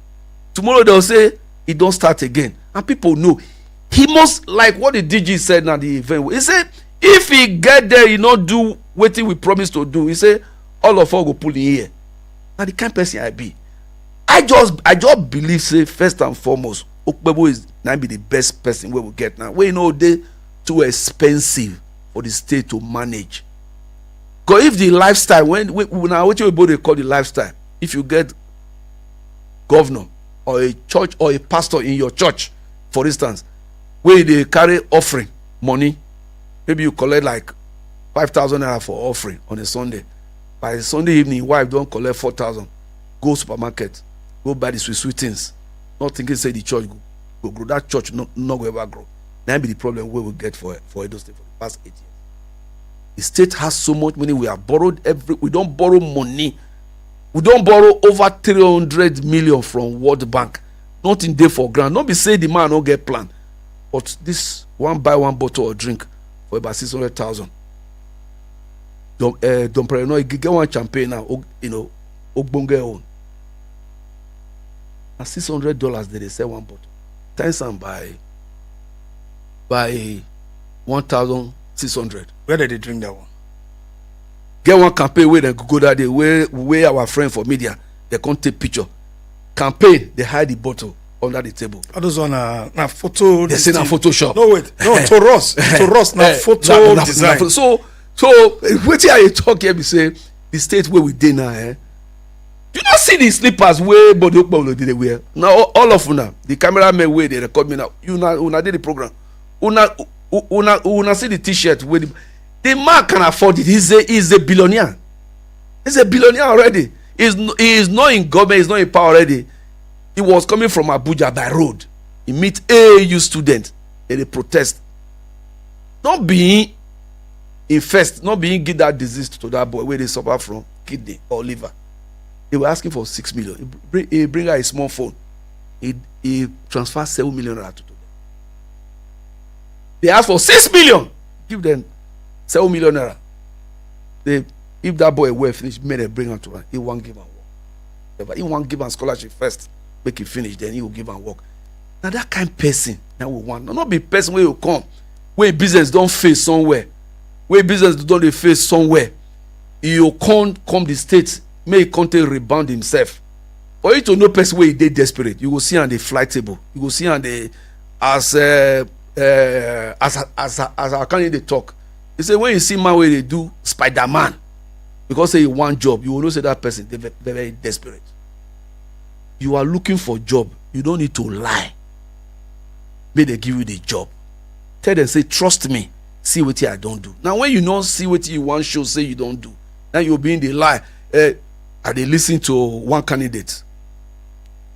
Tomorrow they'll say He don't start again. And people know. He must, like what the DG said now the event. He said, if he get there, he not do what we promised to do. He said, all of us go pull in here. Now the kind of person I be. I just believe, say, first and foremost, Okpebo is now be the best person we will get now. We know they too expensive for the state to manage. Because if the lifestyle, now what you call the lifestyle, if you get governor or a church or a pastor in your church, for instance, where they carry offering money, maybe you collect like 5,000 naira for offering on a Sunday. By Sunday evening, wife don't collect 4,000. Go supermarket, go buy the sweet things. Not thinking say the church go grow. That church not go ever grow. That be the problem we will get for Edo State for the past 8 years. The state has so much money. We have borrowed we don't borrow money. We don't borrow over 300 million from World Bank. Nothing there for grant. Don't be say the man don't get plan. But this one buy one bottle of drink for about 600,000. Don't get one champagne now, you know, Ogbonge own. At $600 they sell one bottle. Times some by 1,600. Where did they drink that one? Get one campaign where they go that day, where our friend for media, they can't take picture. Campaign, they hide the bottle under the table. How does one na photo? They say na Photoshop. No wait, no to Ross na photo design. So what are you talking? We say the state where we did now. You not see the slippers where body did they wear. Now all of una, the cameramen where they record me now. Una did the program. Una see the T-shirt where the man can afford it. He's a billionaire. He's a billionaire already. He is not in government. He's not in power already. He was coming from Abuja by road. He meet AAU students and they protest. Not being infest, not being give that disease to that boy where they suffer from kidney or liver. They were asking for 6 million. He bring her a small phone. He transfer 7 million to them. They asked for 6 million. Give them 7 million naira. If that boy well finish, may they bring her to her. He won't give her work. He won't give her scholarship first. Make it finish, then he will give her work. Now that kind of person that we want. Not be person where you come, where business don't face somewhere, where business don't face somewhere. You can't come the state, make content rebound himself. For you to know person where they desperate, you will see on the flight table. You will see on the as our candidate talk. He say when you see man where they do Spider-Man, because say one job, you will know say that person they're very desperate. You are looking for job. You don't need to lie. May they give you the job. Tell them, say, trust me. See what I don't do. Now, when you don't see what you want show, say you don't do. Then you'll be in the lie. Are they listening to one candidate?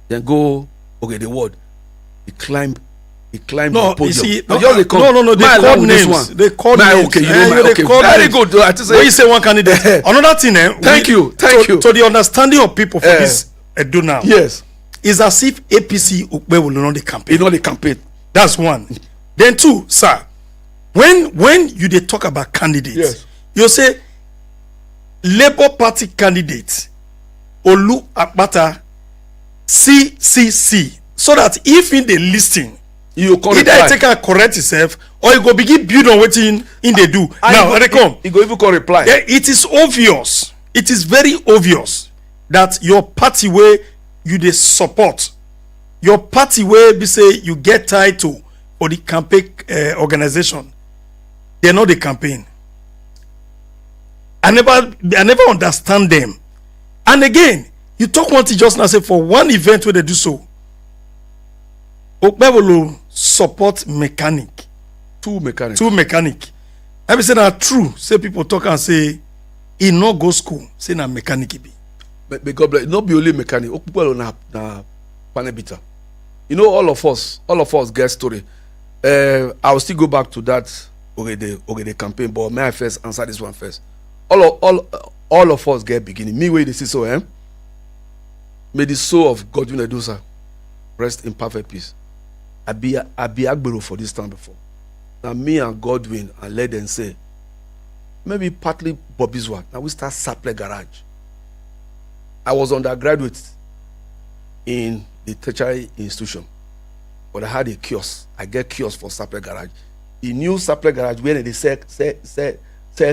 Then go, okay, the word. He climbed no, the podium. You see, no, they call names. They call names. Okay, okay. Very good. When you say one candidate, another thing, thank you. To the understanding of people for this Edo now, yes, it's as if APC will not the campaign. You know the campaign. That's one. Then two, sir, when you they talk about candidates, yes, you say Labour Party candidate Olu Akpata CCC, so that if in the listing you either take and correct itself or you go begin build on what in they do. Now they come. You go even call reply. It is obvious. It is very obvious that your party where you they support, your party where be say you get title for the campaign organization, they're not the campaign. I never understand them. And again, you talk one thing just now, say for one event where they do so, Okpebolo support mechanic. Two mechanic. I be say na true. Say people talk and say he no go school. Say na mechanic be. But God bless. Not be only mechanic. Okpebolo na panebita. You know all of us get story. I'll still go back to that the campaign, but may I first answer this one first. All of us get beginning. Me where they see so may the soul of Godwin Edosa rest in perfect peace. I be Agbero for this time before. Now me and Godwin and let them say maybe partly Bobby's work. Now we start Sapple Garage. I was undergraduate in the tertiary institution. but I had a kiosk. I get kiosk for Sapele Garage. The new Sapele Garage where they sell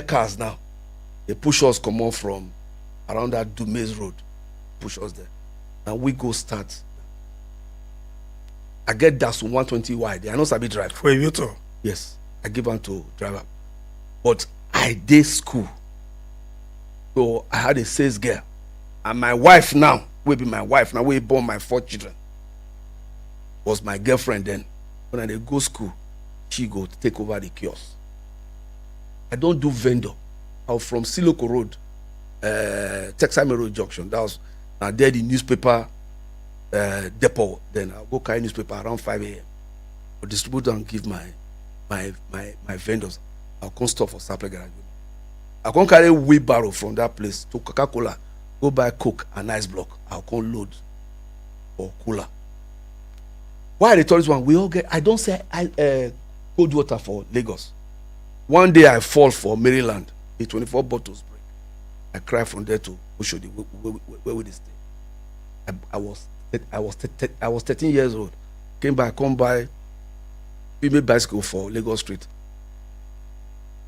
cars now. They push us come on from around that Dumes Road. Push us there. And we go start. I get that 120 wide. I know Sabi drive. For a motor. Yes. I give them to driver. But I did school. So I had a sales girl. And my wife now, will be my wife now, we born my 4 children. Was my girlfriend then. When I dey go school, she go take over the kiosk. I don't do vendor. I'm from Siloko Road, Texas Road Junction. That was now there the newspaper depot. Then I'll go carry newspaper around 5 a.m. I'll distribute and give my vendors. I'll come stop for Sapele Garage. I can't carry wheelbarrow from that place to Coca-Cola, go buy Coke and ice block. I'll come load or cooler. Why the tourist one? We all get. I don't say cold water for Lagos. One day I fall for Maryland. The 24 bottles break. I cry from there to Oshodi, where would they stay? I was 13 years old. Came back, come by female bicycle for Lagos Street.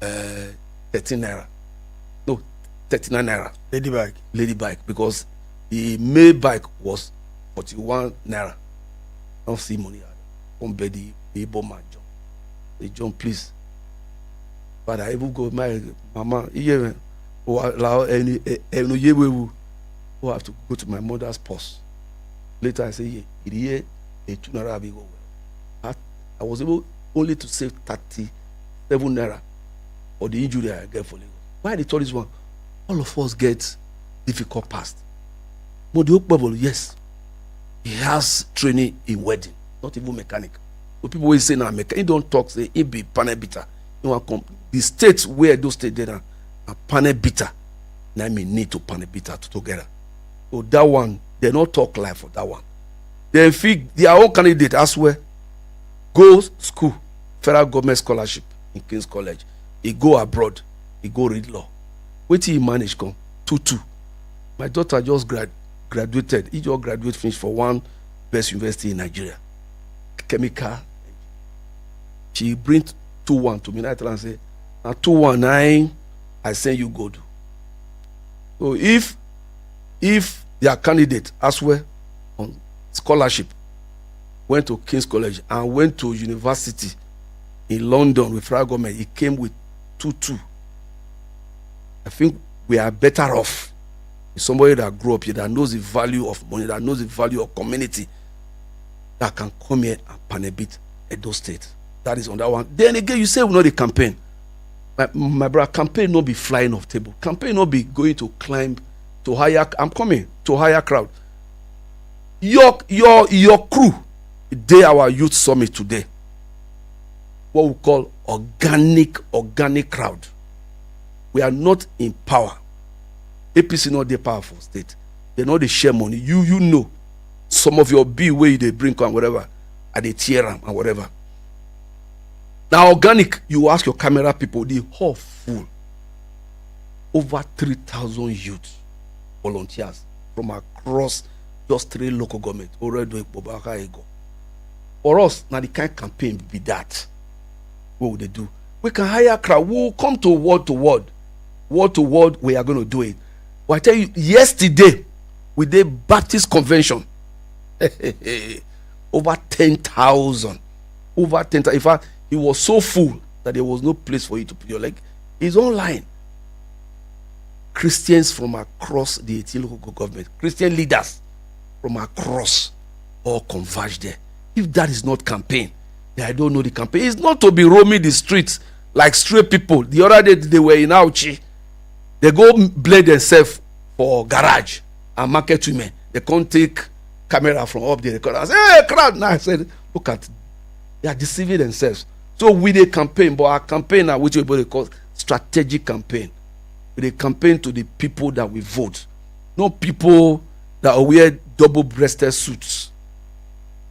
13 naira. No, 39 naira. Lady bike, because the male bike was 41 naira. I don't see money. Come bed the able man John. The John, please. But I even go my mama. Yeah, allow any who have to go to my mother's purse. Later I say, yeah, a 2 naira big go. I was able only to save 37 naira for the injury I get for Lagos. Why the tourist one? All of us get difficult past. But the Okpebolo, yes, he has training in wedding, not even mechanic. So people will say now mechanic. He don't talk, say he be panel beater. The states where those states there are panel beater. Now me need to panel beater together. So that one, they don't talk live for that one. They feel their own candidate as well. Go school, federal government scholarship in King's College. He go abroad, he go read law. Wait till he manage come 2-2. My daughter just graduated. He just graduated, finished for one best university in Nigeria, chemical. She bring 2-1 to me. I tell her and say, now 2-1 I send you go do. So if their candidate as well on scholarship went to King's College and went to university in London with federal government, he came with 2-2. I think we are better off with somebody that grew up here, that knows the value of money, that knows the value of community, that can come here and panabit Edo State. That is on that one. Then again, you say we know the campaign. My brother, campaign not be flying off table. Campaign not be going to climb to higher. I'm coming to higher crowd. Your crew, they our youth summit today. What we call organic crowd. We are not in power. APC not the powerful state. They know they share money. You know some of your bill where they bring and whatever, at the tier and whatever. Now organic, you ask your camera people, the whole full. Over 3,000 youth volunteers from across just 3 local governments. Already for us, now the kind of campaign be that. What would they do? We can hire a crowd. We'll come to word to word. Word to word, we are going to do it. But I tell you, yesterday, with the Baptist convention, over 10,000. Over 10,000. In fact, it was so full that there was no place for you to put your leg. It's online. Christians from across the 18 local government, Christian leaders from across, all converge there. If that is not campaign, then I don't know the campaign. It's not to be roaming the streets like stray people. The other day they were in Auchi. They go blame themselves for garage and market women. They can't take camera from up there. They call us, hey, crowd. Now I said, look at, they are deceiving themselves. So with a campaign, but our campaign now, which we call strategic campaign. With a campaign to the people that we vote. Not people that wear double-breasted suits.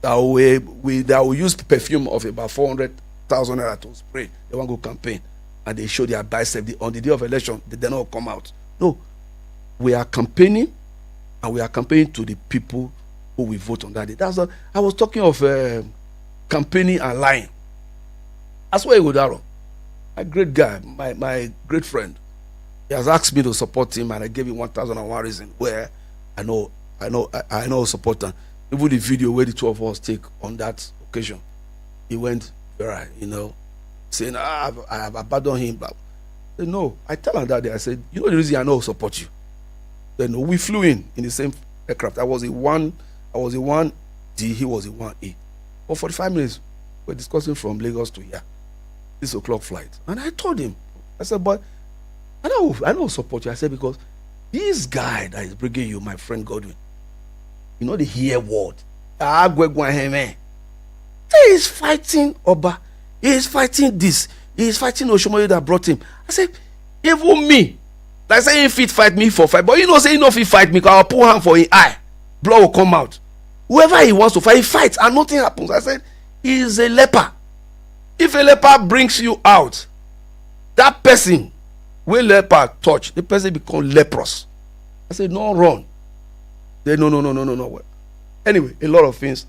That will use perfume of about 400,000 naira to spray. They want to go campaign. And they show their bicep. On the day of election, they don't come out. No. We are campaigning, and we are campaigning to the people who we vote on that day. That's what I was talking of campaigning and lying. That's why Igodaro, a great guy, my great friend, he has asked me to support him, and I gave him 1,001 reasons where I know support him. Even the video where the two of us take on that occasion, he went viral, saying, I have abandoned him. But I said, no, I tell him that day. I said, you know the reason I know support you. Then we flew in the same aircraft. I was a 1D, he was a 1A. For 45 minutes, we're discussing from Lagos to here. 6 o'clock flight. And I told him, I said, but I don't support you. I said, because this guy that is bringing you, my friend Godwin, the hear word. He is fighting Oba. He is fighting this. He is fighting Oshomoye that brought him. I said, even me. Like say if it fight me for fight. But say if he fight me, because I'll pull hand for his eye. Blood will come out. Whoever he wants to fight, he fights and nothing happens. I said, he is a leper. If a leper brings you out, that person will leper touch, the person become leprous. I said, no, run. They no. Anyway, a lot of things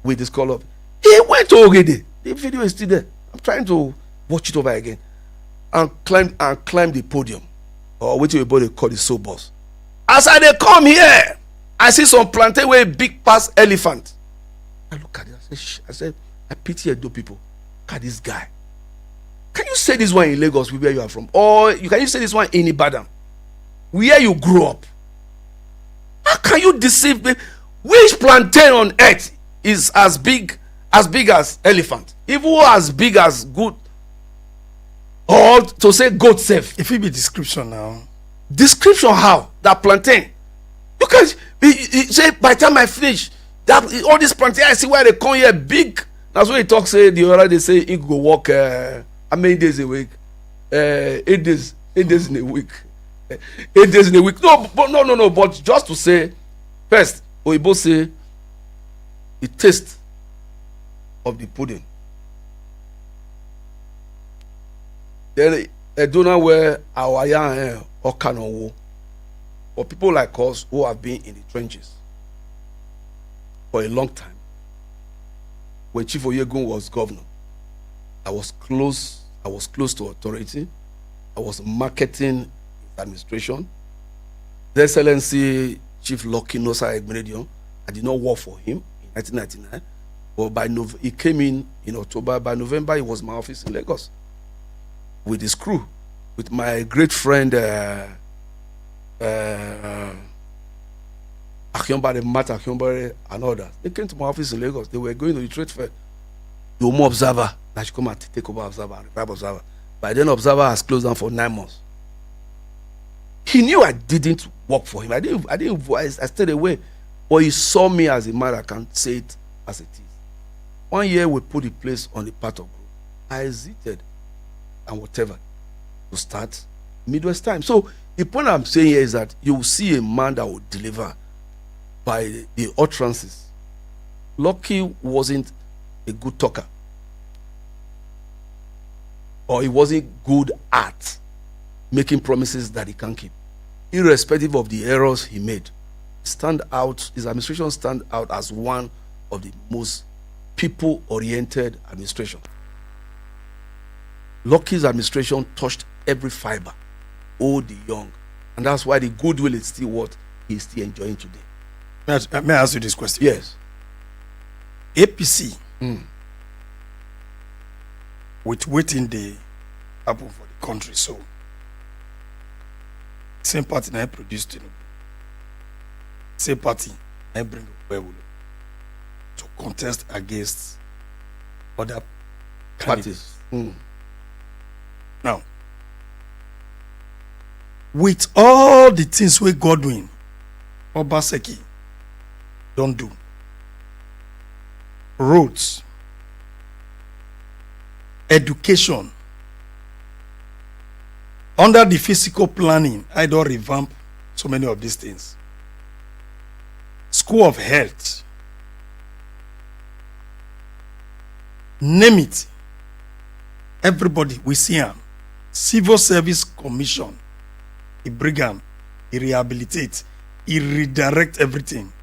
we discovered. He went to Ogede. The video is still there. I'm trying to watch it over again. And climb the podium. Or what you call the soul boss. As I they come here, I see some plantain with a big pass elephant. I look at it. I said, I pity Edo people. Look at this guy. Can you say this one in Lagos, where you are from? Or can you say this one in Ibadan, where you grew up? How can you deceive me? Which plantain on earth is as big as elephant? Even as big as goat, or to say goat safe? If it be description now. Description how? That plantain. You can say by the time I finish, that all this plantain I see where they come here big. That's what he talk say the other they say he go work how many days a week? 8 days in a week. 8 days in a week. No, but just to say, first, Oyibo say the taste of the pudding. Then a donor where our young or canon, or people like us who have been in the trenches for a long time. When Chief Oyegun was governor, I was close to authority. I was marketing his administration. The Excellency Chief Lucky Nosa Egbenedion, I did not work for him in 1999. But he came in October. By November, he was in my office in Lagos with his crew, with my great friend Akionbare and others. They came to my office in Lagos. They were going to the trade fair. The OMO-OJO, that should come and take over Observer and revive Observer. By then, Observer has closed down for 9 months. He knew I didn't work for him. I stayed away. But he saw me as a man that can say it as it is. 1 year we put the place on the part of group. I hesitated and whatever to start Midwest time. So the point I'm saying here is that you will see a man that will deliver by the utterances. Lucky wasn't a good talker, or he wasn't good at making promises that he can't keep. Irrespective of the errors he made, his administration stand out as one of the most people-oriented administration. Lucky's administration touched every fiber, old, the young, and that's why the goodwill is still what he's still enjoying today. May I ask you this question? Yes. APC, with waiting they happen for the country, so same party now produced Tinubu, same party now bring Wewulu to contest against other Parties. Now, with all the things we Godwin Obaseki don't do, roads, education, under the physical planning, I don't revamp so many of these things. School of health, name it. Everybody we see him. Civil Service Commission, he bring him, he rehabilitate, he redirect everything.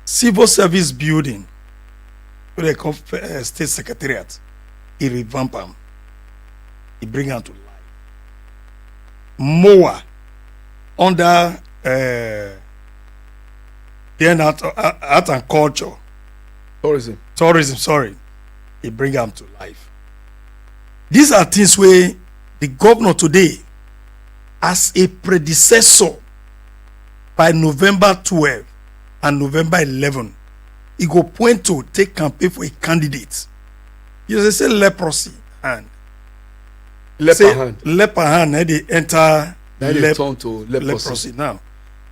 Civil service building, wey they call state secretariat, he revamp am, he bring am to life. MOA under then art and culture, tourism, sorry, he bring am to life. These are things where the governor today, as a predecessor, by November 12 and November 11, he go point to take campaign for a candidate. You say leprosy hand. Leper hand, they enter turn to leprosy now.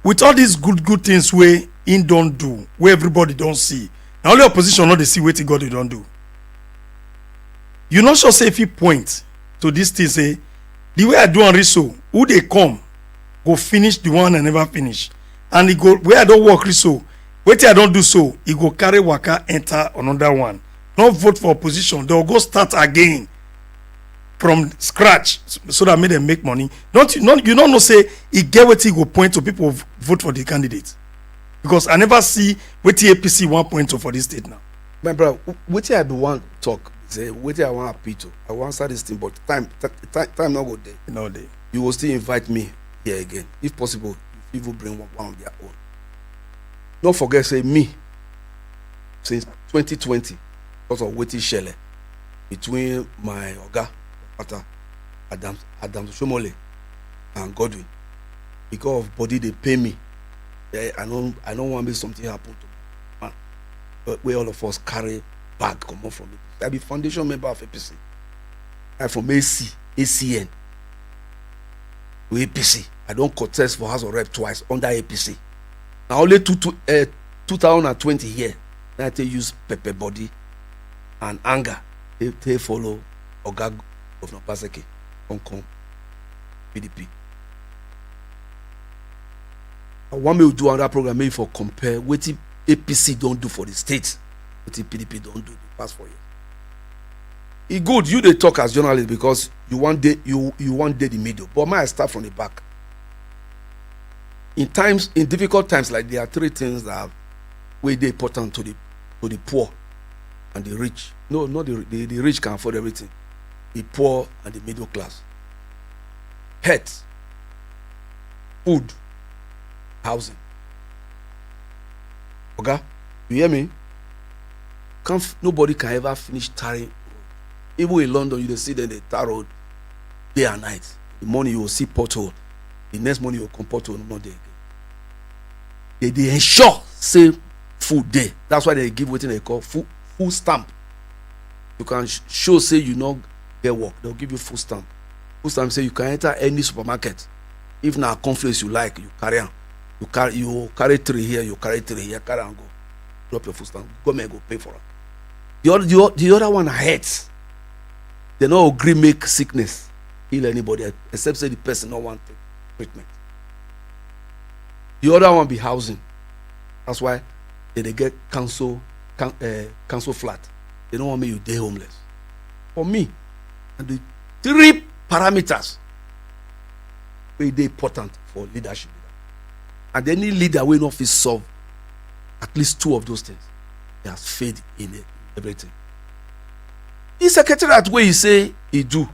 With all these good things where he don't do, where everybody don't see. Now only opposition not they see what God they don't do. You not sure say if you point to this thing, say the way I do on so, who they come go finish the one and never finish, and he go where I don't work so, wait I don't do so, he go carry waka enter another one. Not vote for opposition, they'll go start again from scratch so that make them make money. You don't know say he get what he go point to people vote for the candidate, because I never see what the APC 1.0 for this state now. My brother, what I do want talk. Say, wait till I want to appeal to. I want to start this thing, but time not go there. No day. You will still invite me here again, if possible. If people bring one of their own. Don't forget, say me. Since 2020, because of waiting shell between my Oga, Adam Shomole, and Godwin, because of body they pay me. I don't want to be something happen to man. But where all of us carry bag come on from it. I be foundation member of APC. I'm from ACN to APC. I don't contest for House of Rep twice under APC. Now only 2020 here. Now they use pepper body and anger. They follow Oga Governor Paseke, Hong Kong, PDP. I want me to do another program maybe for compare what APC don't do for the state, what PDP don't do the past 4 years. It's good you they talk as journalists because you want the middle, but my start from the back. In difficult times like there are three things that are way important to the poor and the rich. No, not the rich can afford everything. The poor and the middle class. Health, food, housing. Okay, you hear me? Nobody can ever finish tarring. Even in London, you see them they tar road day and night. The morning you will see pothole. The next morning you will come pothole not there again. They ensure say food day. That's why they give what they call food stamp. You can show say you not get work. They'll give you food stamp. Food stamp say you can enter any supermarket. If now conflicts you like, you carry on. You carry 3 here, you carry 3 here, carry and go. Drop your food stamp. Government go pay for it. The other one hurts. They don't agree make sickness heal anybody except say the person don't want treatment. The other one be housing. That's why they get council flat. They don't want me you day homeless. For me, and the 3 parameters very important for leadership. And any leader will not solve at least 2 of those things. He has failed in everything. The secretariat where he say he do.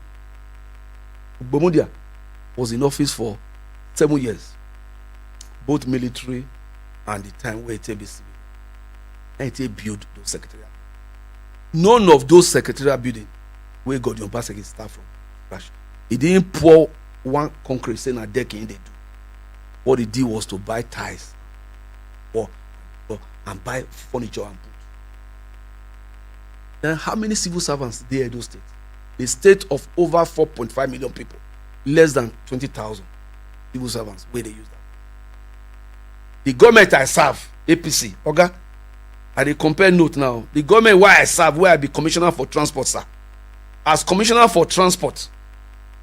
Bomodia was in office for 7 years, both military and the time where he be civil. And he build those secretariat. None of those secretariat building where God your Pasek start from crash. He didn't pour one concrete saying a deck in they do. What he did was to buy ties and buy furniture and put. Then how many civil servants there in those states? A state of over 4.5 million people, less than 20,000 civil servants where they use that. The government I serve, APC, okay? I dey compare note now. The government where I serve, where I be commissioner for transport, sir. As commissioner for transport,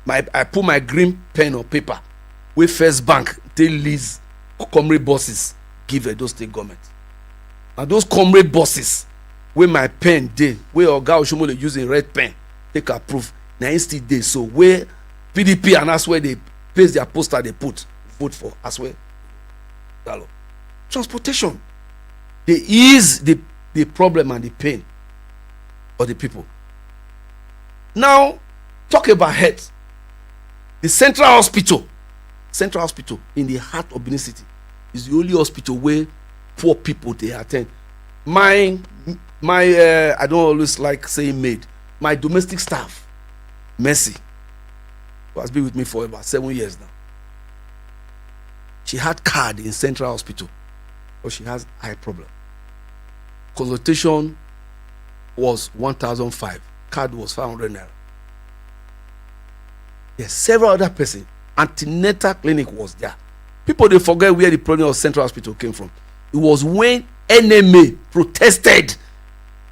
I put my green pen on paper. Where First Bank they lease COMR buses give those state government. And those COMR buses where my pen dey, where Oga Oshomole using red pen take approve. Now still dey so where PDP and that's where they paste their poster they put vote for as well. Transportation. They ease the problem and the pain of the people. Now, talk about health. The central hospital in the heart of Benin City is the only hospital where poor people they attend. My I don't always like saying maid. My domestic staff, Mercy, who has been with me for about 7 years now. She had card in Central Hospital, but she has eye problem. Consultation was 1,005. Card was 500 naira. There's several other persons. Antenatal clinic was there. People they forget where the problem of Central Hospital came from. It was when NMA protested.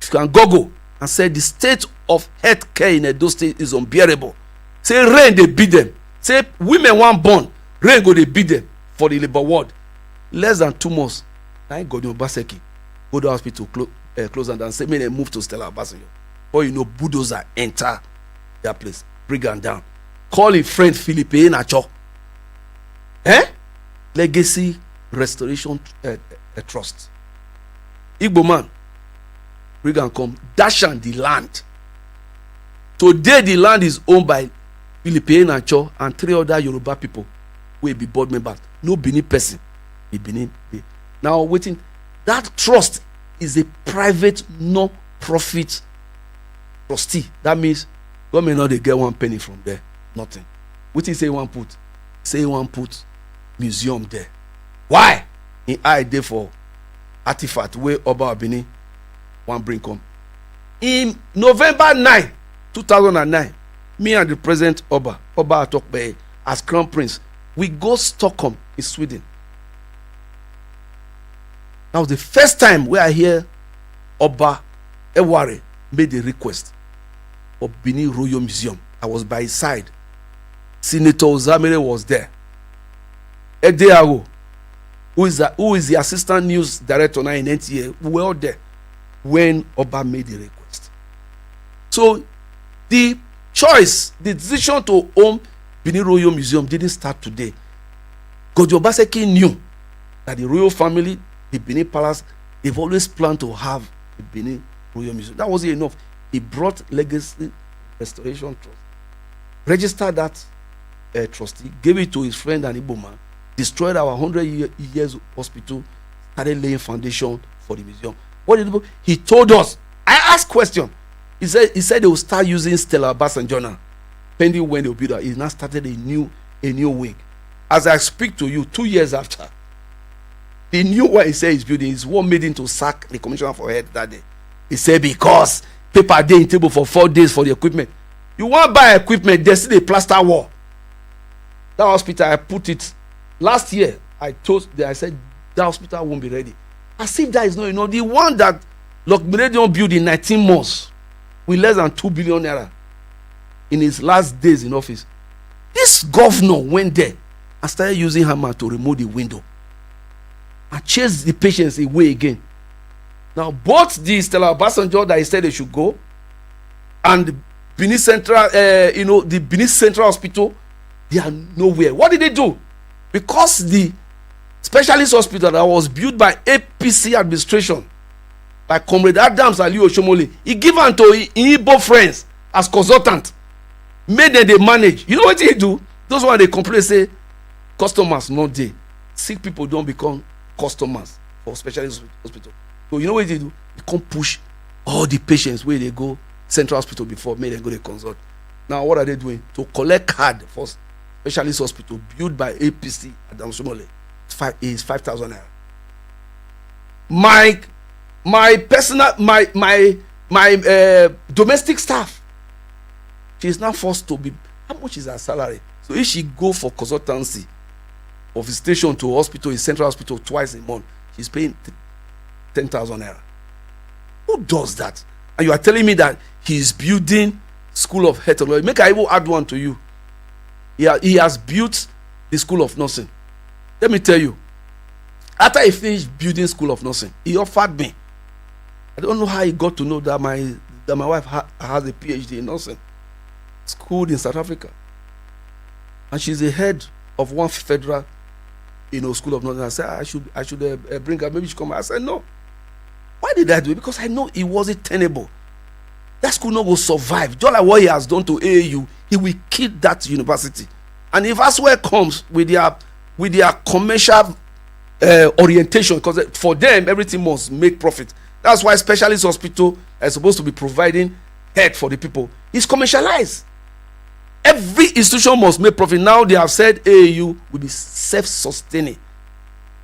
You can Google and said the state of health care in Edo State is unbearable. Say rain they beat them. Say women want born, rain go they beat them for the labor ward. Less than 2 months, I go to Obaseki, go to the hospital, close and say, may they move to Stella Obasanjo. Or you know, bulldozer enter their place, bring them down. Call a friend Philippe Nacho. Legacy Restoration Trust. Igbo man, bring and come, dash on the land. Today the land is owned by Philippe Nacho and 3 other Yoruba people will be board members. No Benin person. Now waiting. That trust is a private non-profit trustee. That means government not they get 1 penny from there. Nothing. What you say one put? Say one put museum there. Why? In I day for artifact where Oba Benin one bring come. In November 9, 2009, me and the President Oba Atokbe as Crown Prince, we go Stockholm in Sweden. That was the first time where I hear Oba Eware made a request for Benin Royal Museum. I was by his side. Senator Ozamere was there. Edeago, who is the assistant news director now in NTA, we were all there when Oba made the request. So the choice, the decision to own Benin Royal Museum didn't start today. Gojo Obaseki knew that the royal family, the Benin Palace, they've always planned to have the Benin Royal Museum. That wasn't enough. He brought Legacy Restoration Trust, registered that trustee, gave it to his friend and Igbo man, destroyed our 100 years hospital, started laying foundation for the museum. What did he do? He told us. I asked question. He said they will start using Stella Obasanjo now, pending when they will build it. He now started a new wing. As I speak to you, 2 years after, the new one he said he's building is what made him to sack the commissioner for health that day. He said because paper day in table for 4 days for the equipment. You want to buy equipment, there's still a plaster wall. That hospital, I put it last year. I said that hospital won't be ready. As if that is not enough. The one that Lockmiladion built in 19 months with less than 2 billion naira in his last days in office. This governor went there and started using hammer to remove the window and chase the patients away again. Now both the Stella Obasanjo that he said they should go and the Benin Central, the Benin Central Hospital, they are nowhere. What did they do? Because the specialist hospital that was built by APC administration, by Comrade Adams Ali Oshomole, he given to Igbo friends as consultant, made them they manage. You know what he do? Those one they complain say customers not there. Sick people don't become customers for specialist hospital. So you know what they do? They come push all the patients where they go Central Hospital before, make them go to consult. Now what are they doing? To collect card for specialist hospital built by APC Adams Oshomole is 5,000 naira. My personal domestic staff, she is now forced to be, how much is her salary? So if she go for consultancy or visitation to hospital in Central Hospital twice a month, she's paying 10,000 naira. Who does that? And you are telling me that he is building School of Health. Make I even add one to you. He has built the School of Nursing. Let me tell you, after he finished building School of Nursing, he offered me. I don't know how he got to know that my wife has a PhD in nursing, schooled in South Africa, and she's the head of one federal, school of nursing. I said I should bring her. Maybe she come. I said no. Why did I do it? Because I know it wasn't tenable. that school not go survive. Just like what he has done to AAU, he will kill that university. And if Aswell comes with their commercial orientation, because for them everything must make profit. That's why specialist hospital is supposed to be providing health for the people. It's commercialized. Every institution must make profit. Now they have said AAU will be self-sustaining.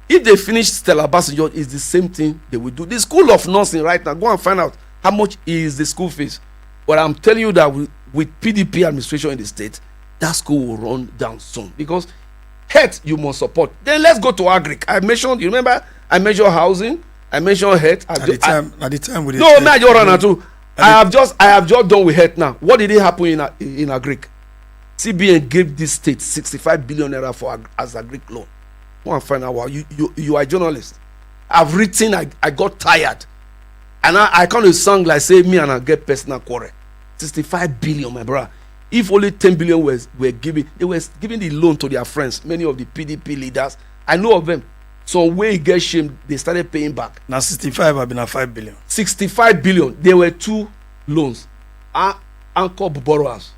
If they finish Stella Basinjo, it's the same thing they will do. The school of nursing right now, go and find out how much is the school fees. But I'm telling you that with PDP administration in the state, that school will run down soon, because health you must support. Then let's go to agric. I mentioned, you remember, I mentioned housing, I mentioned health. At the time we did. No, man, you're running too. I have just done with health now. What did it happen in agric? CBN gave this state 65 billion naira for as agric loan. Go and find out why. You are a journalist. I've written, I got tired. And I kind of song like say me and I get personal quarrel. 65 billion, my brother. If only 10 billion were giving, they were giving the loan to their friends, many of the PDP leaders. I know of them. Some way get shamed, they started paying back. Now 65 have been at 5 billion. 65 billion. There were two loans. Anchor borrowers.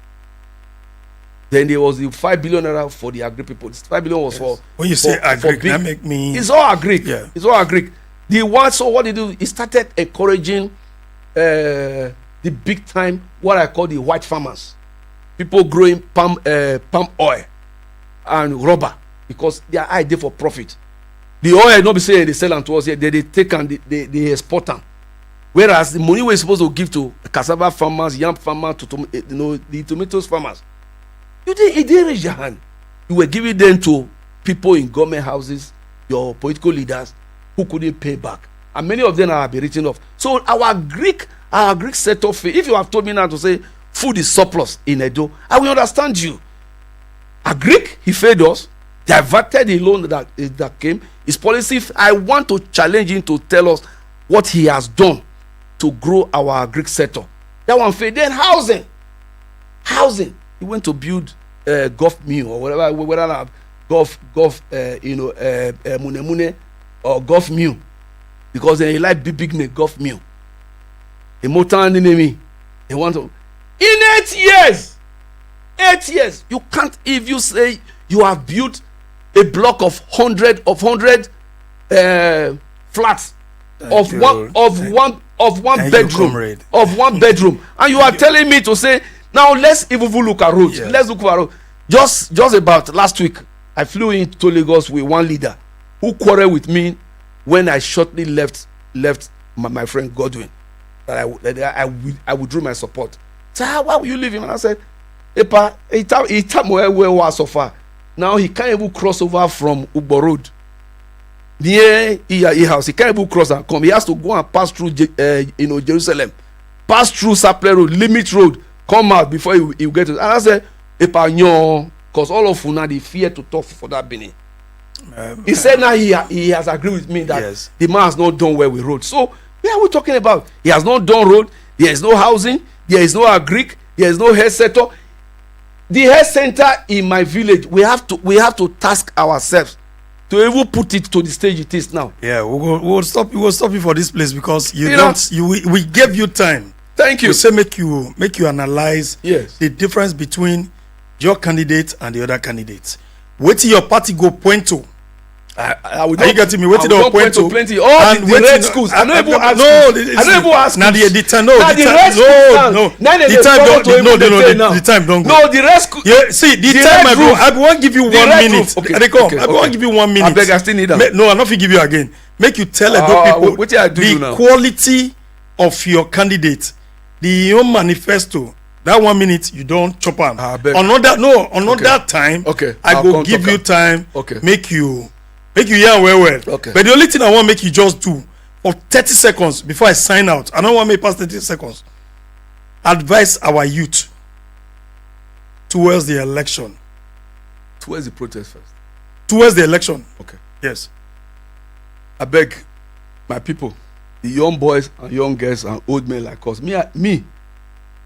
Then there was the 5 billion naira for the agri people. 5 billion was for. When you say agri, that make me. It's all agri. Yeah. It's all agri. The one, so what they do, he started encouraging the big time, what I call the white farmers. People growing palm oil and rubber, because they are idea for profit. The oil not be saying they sell them to us here, they take and they export them. Whereas the money we're supposed to give to cassava farmers, yam farmers, the tomatoes farmers, it didn't reach your hand. You were giving them to people in government houses, your political leaders who couldn't pay back, and many of them are be written off. So our Greek setup, if you have told me now to say food is surplus in Edo, I will understand you. A Greek, he failed us, diverted the loan that came. His policy, I want to challenge him to tell us what he has done to grow our Greek sector. That one failed. Then housing. He went to build golf mill or whatever, whether golf mune or golf mill, because he like big name golf mill. The motor enemy, they want to. In 8 years, you can't. If you say you have built a block of 100 flats of one bedroom, and you are telling me to say now let's even look at roads. Let's look for a road. Just about last week, I flew into Lagos with one leader who quarreled with me when I shortly left my friend Godwin. That I withdrew my support. So why will you leave him? And I said, Epa, he where was so far. Now he can't even cross over from Ugbo Road near his house. He can't even cross and come. He has to go and pass through Jerusalem, pass through Sapler Road, Limit Road, come out before he will get to. And I said, Epa, no, because all of you they fear to talk for that Benin. He said now he has agreed with me that the man has not done well with road. So where are we talking about? He has not done road. There is no housing. There is no agric. There is no health sector. The health center in my village, we have to task ourselves to even put it to the stage it is now. Yeah, we'll stop you for this place, because we gave you time. Thank you. We say make you analyze the difference between your candidate and the other candidates. Wait till your party go point to. Are you getting me? Wait till they point to plenty. All the red schools. I don't even ask. Now the time don't go. No, the red school. Yeah, see the time I go. I won't give you 1 minute. Okay. I won't give you 1 minute. I beg, I still need that. No, I'm not going to give you again. Make you tell people the quality of your candidate, the own manifesto. That 1 minute you don't chop on. Another time. Okay. I go give you time. Okay. Make you hear well. Okay. But the only thing I want make you just do for 30 seconds before I sign out. I don't want to make past 30 seconds. Advise our youth towards the election. Towards the protest first. Towards the election. Okay. Yes. I beg my people, the young boys and young girls and old men like us.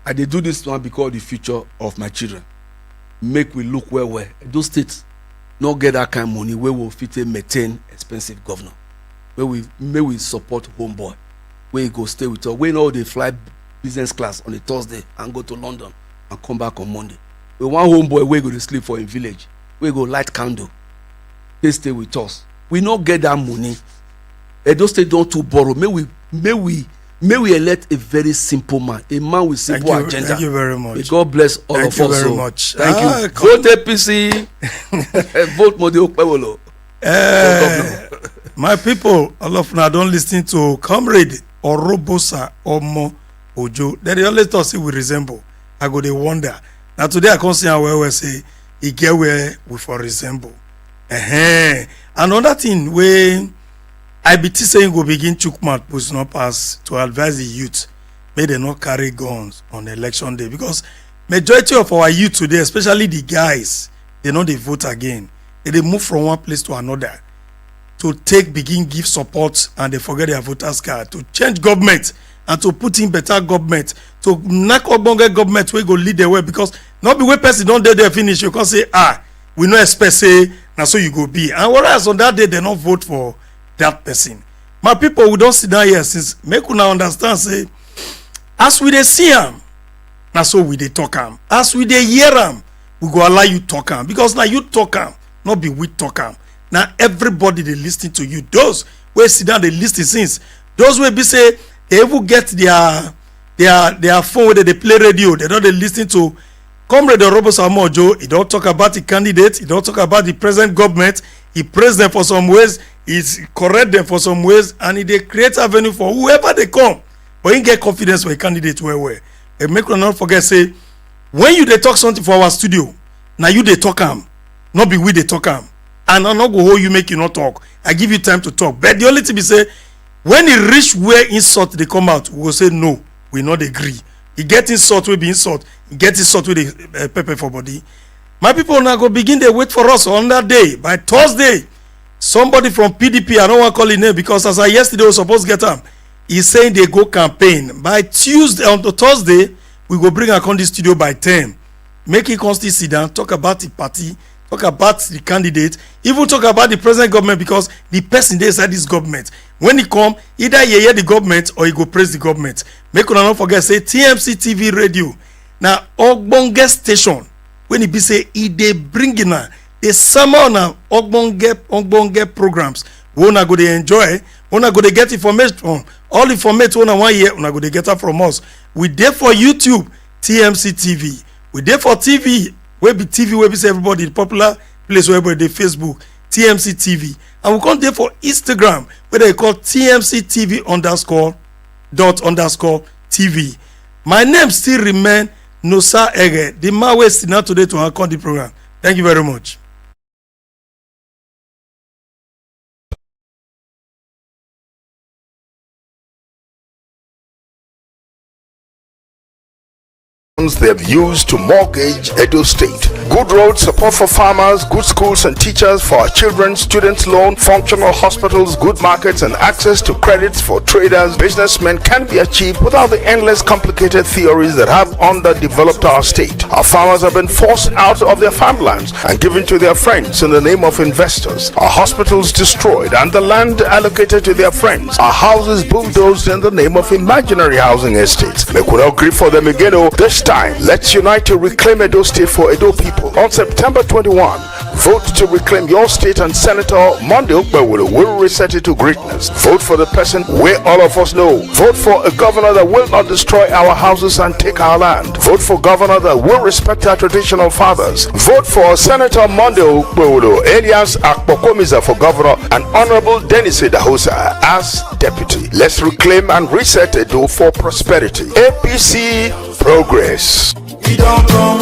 I dey do this one because of the future of my children. Make we look well. Those states not get that kind of money where we fit maintain expensive governor. Where we support homeboy. Where he go stay with us. Where now they fly business class on a Thursday and go to London and come back on Monday. We want homeboy we go to sleep for in village. We go light candle. They stay with us. We not get that money. Edo State don't to borrow. May we elect a very simple man, a man with simple agenda. Thank you very much. May God bless all of us. Thank you very much. Thank you. Vote APC. Vote Modi Okpewolo. My people, all of now don't listen to Comrade OROBOSA OMO-OJO. They always talk say we resemble. I go they wonder. Now today I can't see how we say he get where we for resemble. Another thing where IBT saying go begin chook mouth push not pass to advise the youth may they not carry guns on election day, because majority of our youth today, especially the guys, they know they vote again. They move from one place to another to begin give support, and they forget their voters card, to change government and to put in better government, to knock up government we go lead the way, because not be way person don't there finish you can say we no expect say now so you go be, and whereas on that day they not vote for that person. My people, we don't sit down here since make una understand say as we dey see am na so we dey talk am, as we dey hear am we go allow you talk am, because now you talk am not be we talk am. Now everybody they listening to you, those wey sit down they listen since, those wey be say they even get their phone where they play radio, they don't they listen to Comrade OROBOSA OMO-OJO. He don't talk about the candidate, he don't talk about the present government, he praise them for some ways, he correct them for some ways, and he create avenue for whoever they come, but he get confidence for a candidate where and make you not forget say when you they talk something for our studio, now you they talk am, not be we they talk am, and I'm not go hold you make you not talk. I give you time to talk, but the only thing be say when he reach where insult they come out, we will say no, we not agree. He get insult, we be insult. He get insult with the pepper for body. My people now go begin they wait for us on that day. By Thursday, somebody from PDP, I don't want to call his name because as I yesterday was supposed to get him, he's saying they go campaign. By Tuesday, on the Thursday, we go bring her on the studio by 10. Make it constantly sit down, talk about the party, talk about the candidate, even talk about the present government, because the person there inside this government, when he come, either he hear the government or he go praise the government. Make una not forget say TMCTV radio. Now ogbonge station when he be say he dey bring in a summer na ogbonge programs. We una go dey enjoy, una go dey get information from all information una one year, una go dey get from us. We there for YouTube TMCTV. We there for TV. We be TV, we be say everybody the popular place where everybody dey Facebook TMCTV. And we come there for Instagram where they call TMCTV_._TV. My name still remain Nosa Ege, the man we sit now today to anchor the program. Thank you very much. They have used to mortgage Edo State. Good roads, support for farmers, good schools and teachers for our children, students loan, functional hospitals, good markets and access to credits for traders, businessmen can be achieved without the endless complicated theories that have underdeveloped our state. Our farmers have been forced out of their farmlands and given to their friends in the name of investors. Our hospitals destroyed and the land allocated to their friends. Our houses bulldozed in the name of imaginary housing estates. They could not grieve for them again. This time, let's unite to reclaim Edo State for Edo people. On September 21, vote to reclaim your state, and Senator Monday Okpewolo will reset it to greatness. Vote for the person where all of us know. Vote for a governor that will not destroy our houses and take our land. Vote for governor that will respect our traditional fathers. Vote for Senator Monday Okpewolo alias Akpokomiza for governor and Honorable Dennis Dahosa as deputy. Let's reclaim and reset Edo for prosperity. APC progress. We don't know,